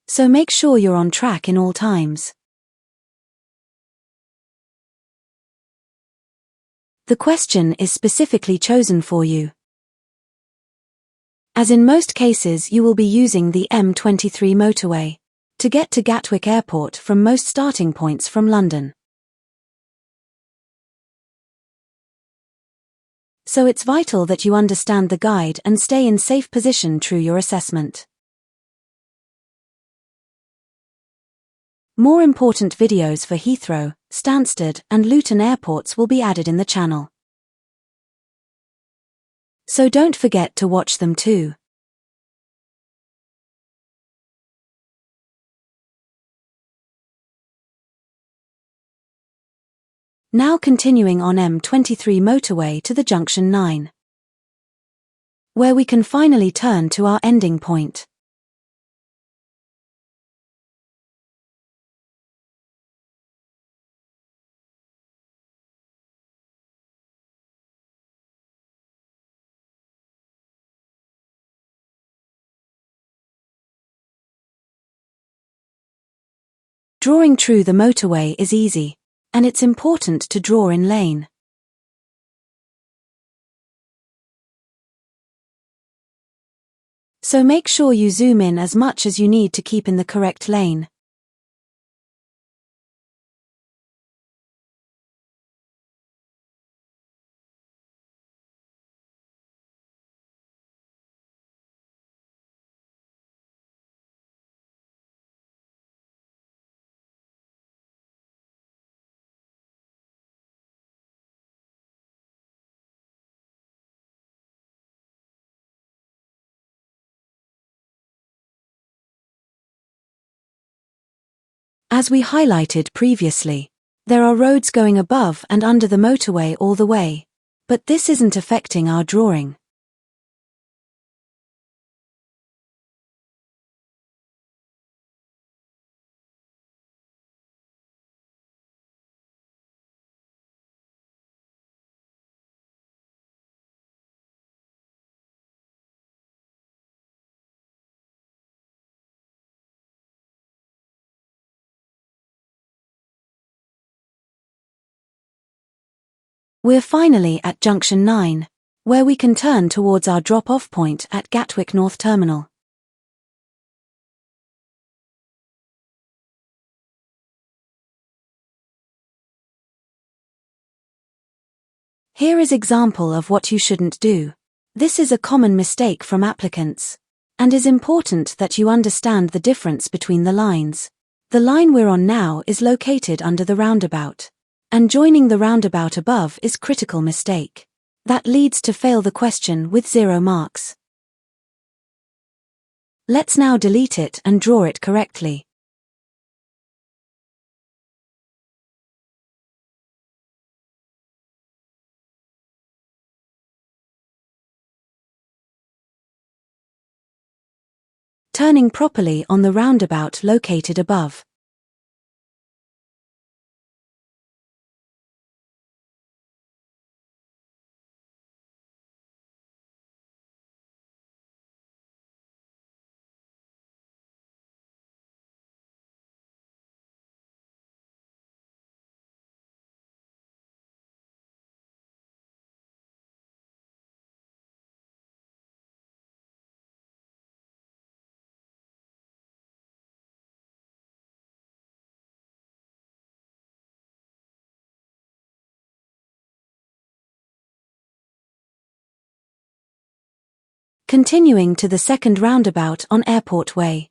So make sure you're on track in all times. The question is specifically chosen for you. As in most cases you will be using the M23 motorway. to get to Gatwick Airport from most starting points from London. So it's vital that you understand the guide and stay in safe position through your assessment. More important videos for Heathrow, Stansted, and Luton airports will be added in the channel. So don't forget to watch them too. Now continuing on M23 motorway to the junction 9, where we can finally turn to our ending point. Drawing through the motorway is easy, and it's important to draw in lane. So make sure you zoom in as much as you need to keep in the correct lane. As we highlighted previously, there are roads going above and under the motorway all the way, but this isn't affecting our drawing. We're finally at junction 9, where we can turn towards our drop-off point at Gatwick North Terminal. Here is example of what you shouldn't do. This is a common mistake from applicants, and is important that you understand the difference between the lines. The line we're on now is located under the roundabout, and joining the roundabout above is critical mistake. That leads to fail the question with 0 marks. Let's now delete it and draw it correctly. Turning properly on the roundabout located above. Continuing to the second roundabout on Airport Way.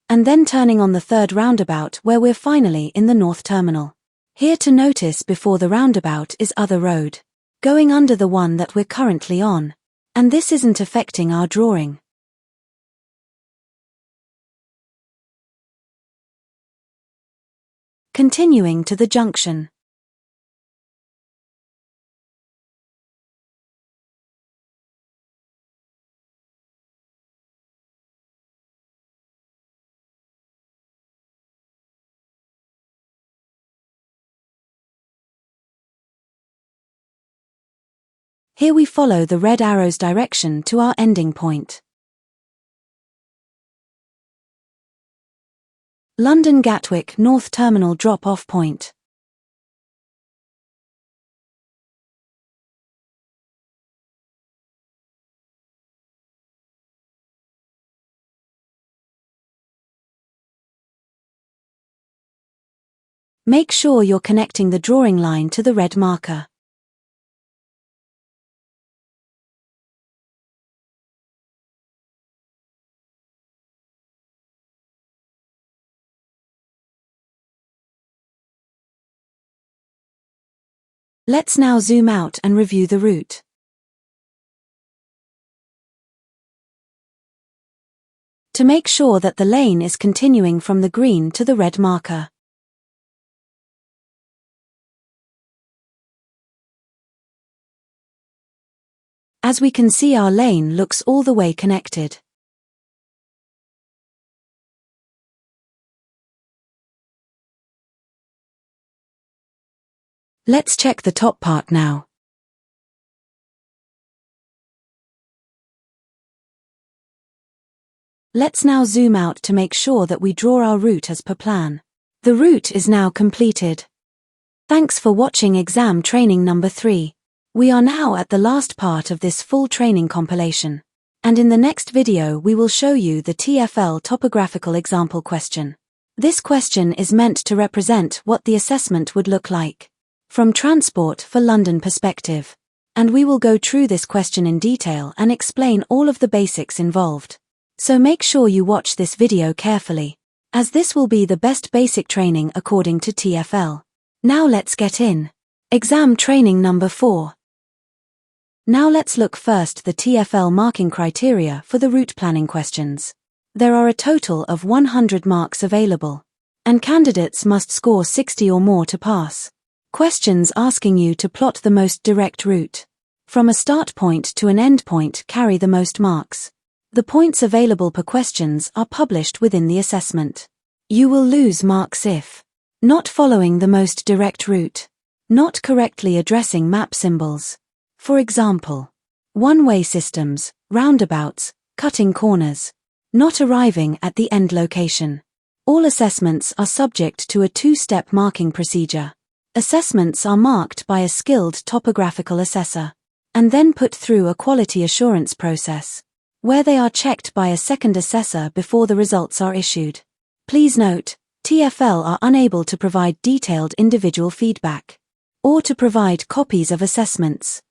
And then turning on the third roundabout where we're finally in the North Terminal. Here to notice before the roundabout is other road, going under the one that we're currently on, and this isn't affecting our drawing. Continuing to the junction. Here we follow the red arrow's direction to our ending point. London Gatwick North Terminal drop-off point. Make sure you're connecting the drawing line to the red marker. Let's now zoom out and review the route. To make sure that the lane is continuing from the green to the red marker. As we can see, our lane looks all the way connected. Let's check the top part now. Let's now zoom out to make sure that we draw our route as per plan. The route is now completed. Thanks for watching exam training number 3. We are now at the last part of this full training compilation. And in the next video we will show you the TFL topographical example question. This question is meant to represent what the assessment would look like from Transport for London perspective. And we will go through this question in detail and explain all of the basics involved. So make sure you watch this video carefully, as this will be the best basic training according to TFL. Now let's get in. Exam training number 4. Now let's look first the TFL marking criteria for the route planning questions. There are a total of 100 marks available, and candidates must score 60 or more to pass. Questions asking you to plot the most direct route from a start point to an end point carry the most marks. The points available per questions are published within the assessment. You will lose marks if not following the most direct route, not correctly addressing map symbols. For example, one-way systems, roundabouts, cutting corners, not arriving at the end location. All assessments are subject to a 2-step marking procedure. Assessments are marked by a skilled topographical assessor, and then put through a quality assurance process, where they are checked by a second assessor before the results are issued. Please note, TFL are unable to provide detailed individual feedback, or to provide copies of assessments.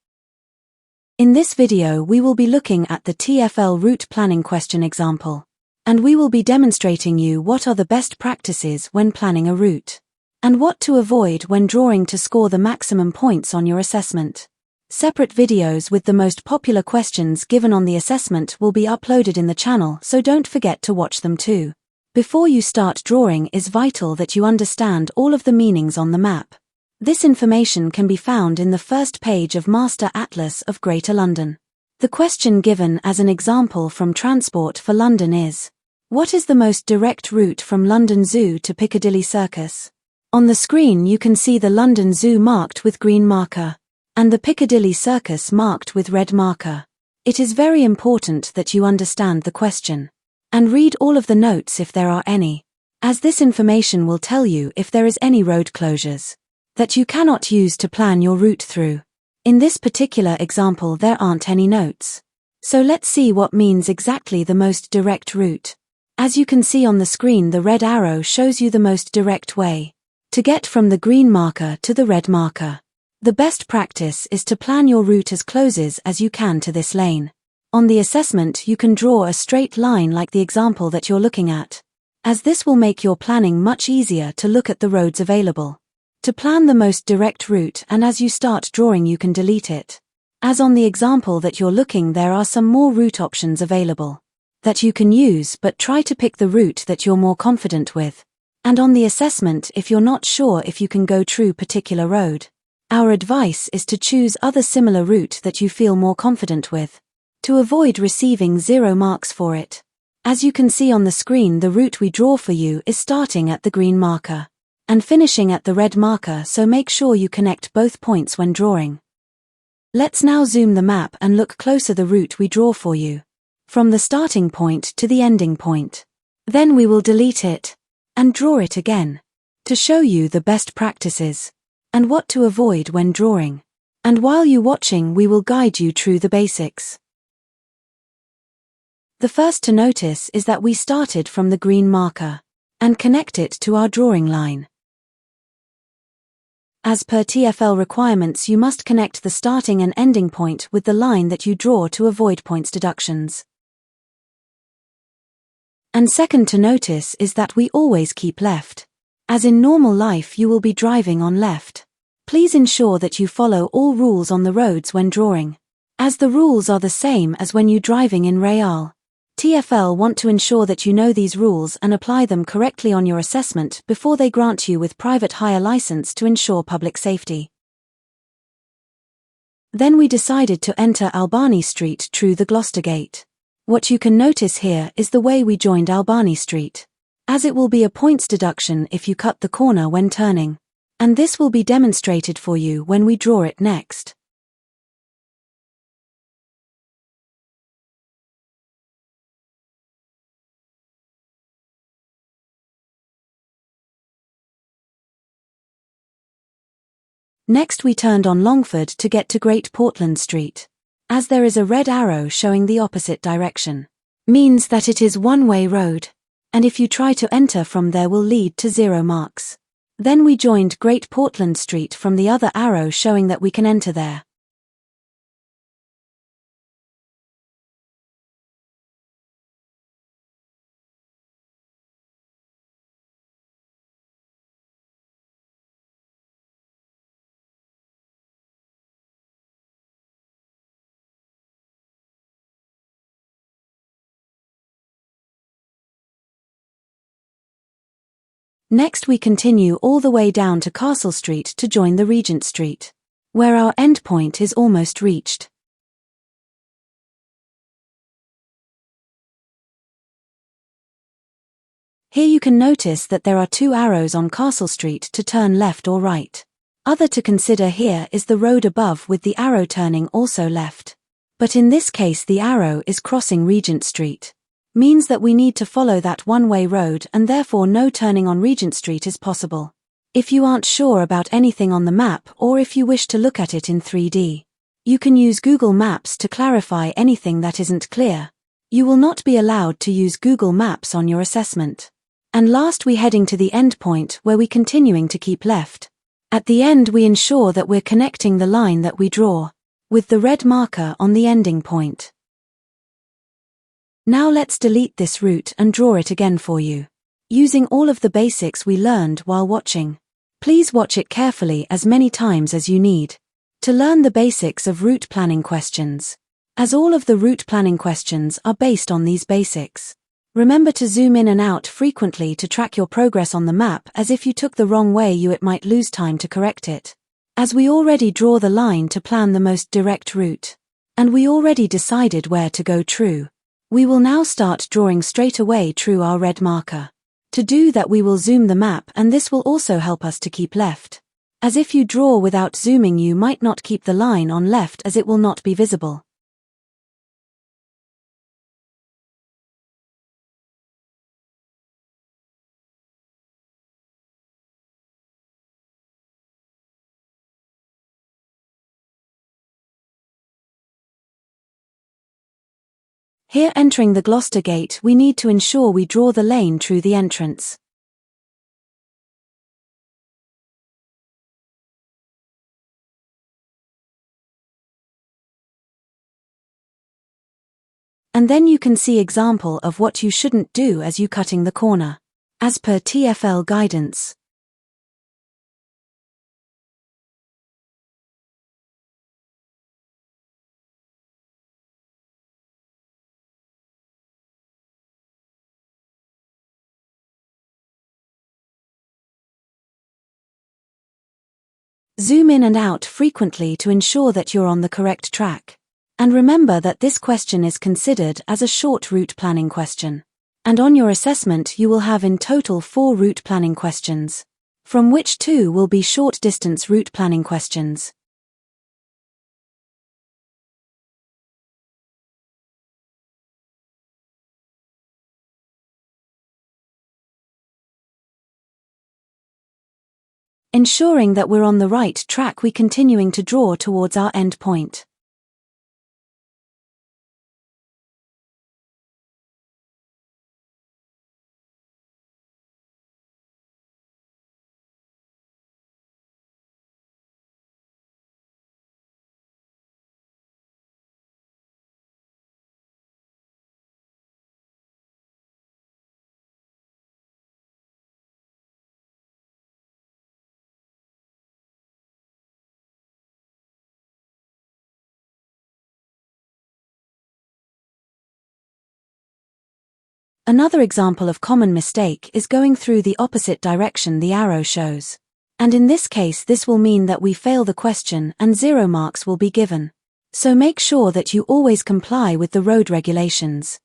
In this video we will be looking at the TFL route planning question example, and we will be demonstrating you what are the best practices when planning a route, and what to avoid when drawing to score the maximum points on your assessment. Separate videos with the most popular questions given on the assessment will be uploaded in the channel, so don't forget to watch them too. Before you start drawing, it is vital that you understand all of the meanings on the map. This information can be found in the first page of Master Atlas of Greater London. The question given as an example from Transport for London is, what is the most direct route from London Zoo to Piccadilly Circus? On the screen you can see the London Zoo marked with green marker, and the Piccadilly Circus marked with red marker. It is very important that you understand the question, and read all of the notes if there are any, as this information will tell you if there is any road closures that you cannot use to plan your route through. In this particular example there aren't any notes. So let's see what means exactly the most direct route. As you can see on the screen, the red arrow shows you the most direct way to get from the green marker to the red marker. The best practice is to plan your route as closes as you can to this lane. On the assessment you can draw a straight line like the example that you're looking at, as this will make your planning much easier to look at the roads available to plan the most direct route, and as you start drawing you can delete it. As on the example that you're looking, there are some more route options available that you can use, but try to pick the route that you're more confident with. And on the assessment, if you're not sure if you can go through particular road, our advice is to choose other similar route that you feel more confident with, to avoid receiving 0 marks for it. As you can see on the screen, the route we draw for you is starting at the green marker and finishing at the red marker, so make sure you connect both points when drawing. Let's now zoom the map and look closer the route we draw for you, from the starting point to the ending point. Then we will delete it. and draw it again. To show you the best practices and what to avoid when drawing. And while you watching, we will guide you through the basics. The first to notice is that we started from the green marker and connect it to our drawing line. As per TFL requirements, you must connect the starting and ending point with the line that you draw to avoid points deductions. And second to notice is that we always keep left. As in normal life you will be driving on left. Please ensure that you follow all rules on the roads when drawing, as the rules are the same as when you driving in real. TFL want to ensure that you know these rules and apply them correctly on your assessment before they grant you with private hire license to ensure public safety. Then we decided to enter Albany Street through the Gloucester Gate. What you can notice here is the way we joined Albany Street, as it will be a points deduction if you cut the corner when turning, and this will be demonstrated for you when we draw it next. Next we turned on Longford to get to Great Portland Street, as there is a red arrow showing the opposite direction. Means that it is one-way road, and if you try to enter from there will lead to 0 marks. Then we joined Great Portland Street from the other arrow showing that we can enter there. Next we continue all the way down to Castle Street to join the Regent Street, where our endpoint is almost reached. Here you can notice that there are 2 arrows on Castle Street to turn left or right. Other to consider here is the road above with the arrow turning also left. But in this case the arrow is crossing Regent Street. Means that we need to follow that one-way road and therefore no turning on Regent Street is possible. If you aren't sure about anything on the map or if you wish to look at it in 3D, you can use Google Maps to clarify anything that isn't clear. You will not be allowed to use Google Maps on your assessment. And last we heading to the end point where we continuing to keep left. At the end we ensure that we're connecting the line that we draw with the red marker on the ending point. Now let's delete this route and draw it again for you, using all of the basics we learned while watching. Please watch it carefully as many times as you need to learn the basics of route planning questions, as all of the route planning questions are based on these basics. Remember to zoom in and out frequently to track your progress on the map, as if you took the wrong way it might lose time to correct it. As we already draw the line to plan the most direct route, and we already decided where to go through. We will now start drawing straight away through our red marker. To do that we will zoom the map, and this will also help us to keep left. As if you draw without zooming you might not keep the line on left as it will not be visible. Here entering the Gloucester Gate we need to ensure we draw the lane through the entrance. And then you can see example of what you shouldn't do as you cutting the corner, as per TFL guidance. Zoom in and out frequently to ensure that you're on the correct track. And remember that this question is considered as a short route planning question. And on your assessment you will have in total 4 route planning questions, from which 2 will be short distance route planning questions. Ensuring that we're on the right track, we continuing to draw towards our end point. Another example of common mistake is going through the opposite direction the arrow shows. And in this case, this will mean that we fail the question and 0 marks will be given. So make sure that you always comply with the road regulations.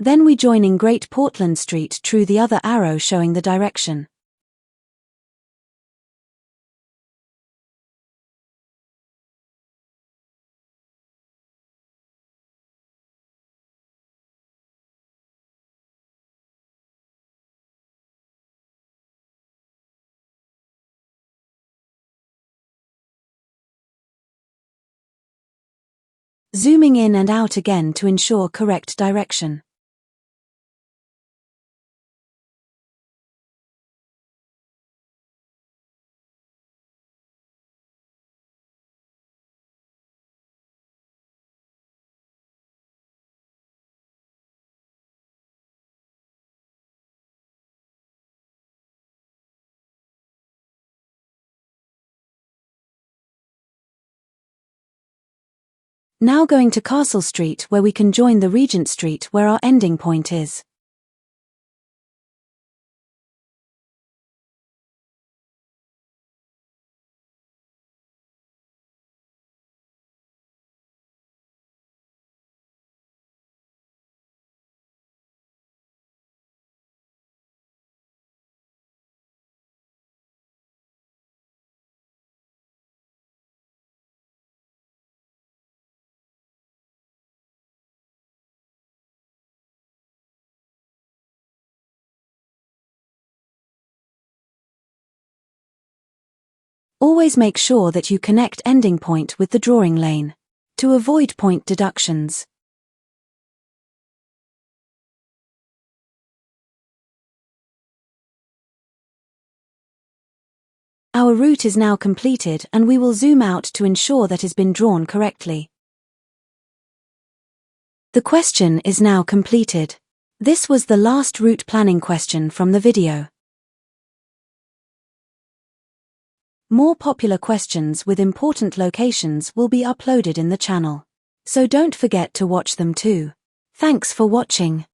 Then we joining Great Portland Street through the other arrow showing the direction. Zooming in and out again to ensure correct direction. Now going to Castle Street, where we can join the Regent Street where our ending point is. Always make sure that you connect ending point with the drawing lane to avoid point deductions. Our route is now completed and we will zoom out to ensure that has been drawn correctly. The question is now completed. This was the last route planning question from the video. More popular questions with important locations will be uploaded in the channel. So don't forget to watch them too. Thanks for watching.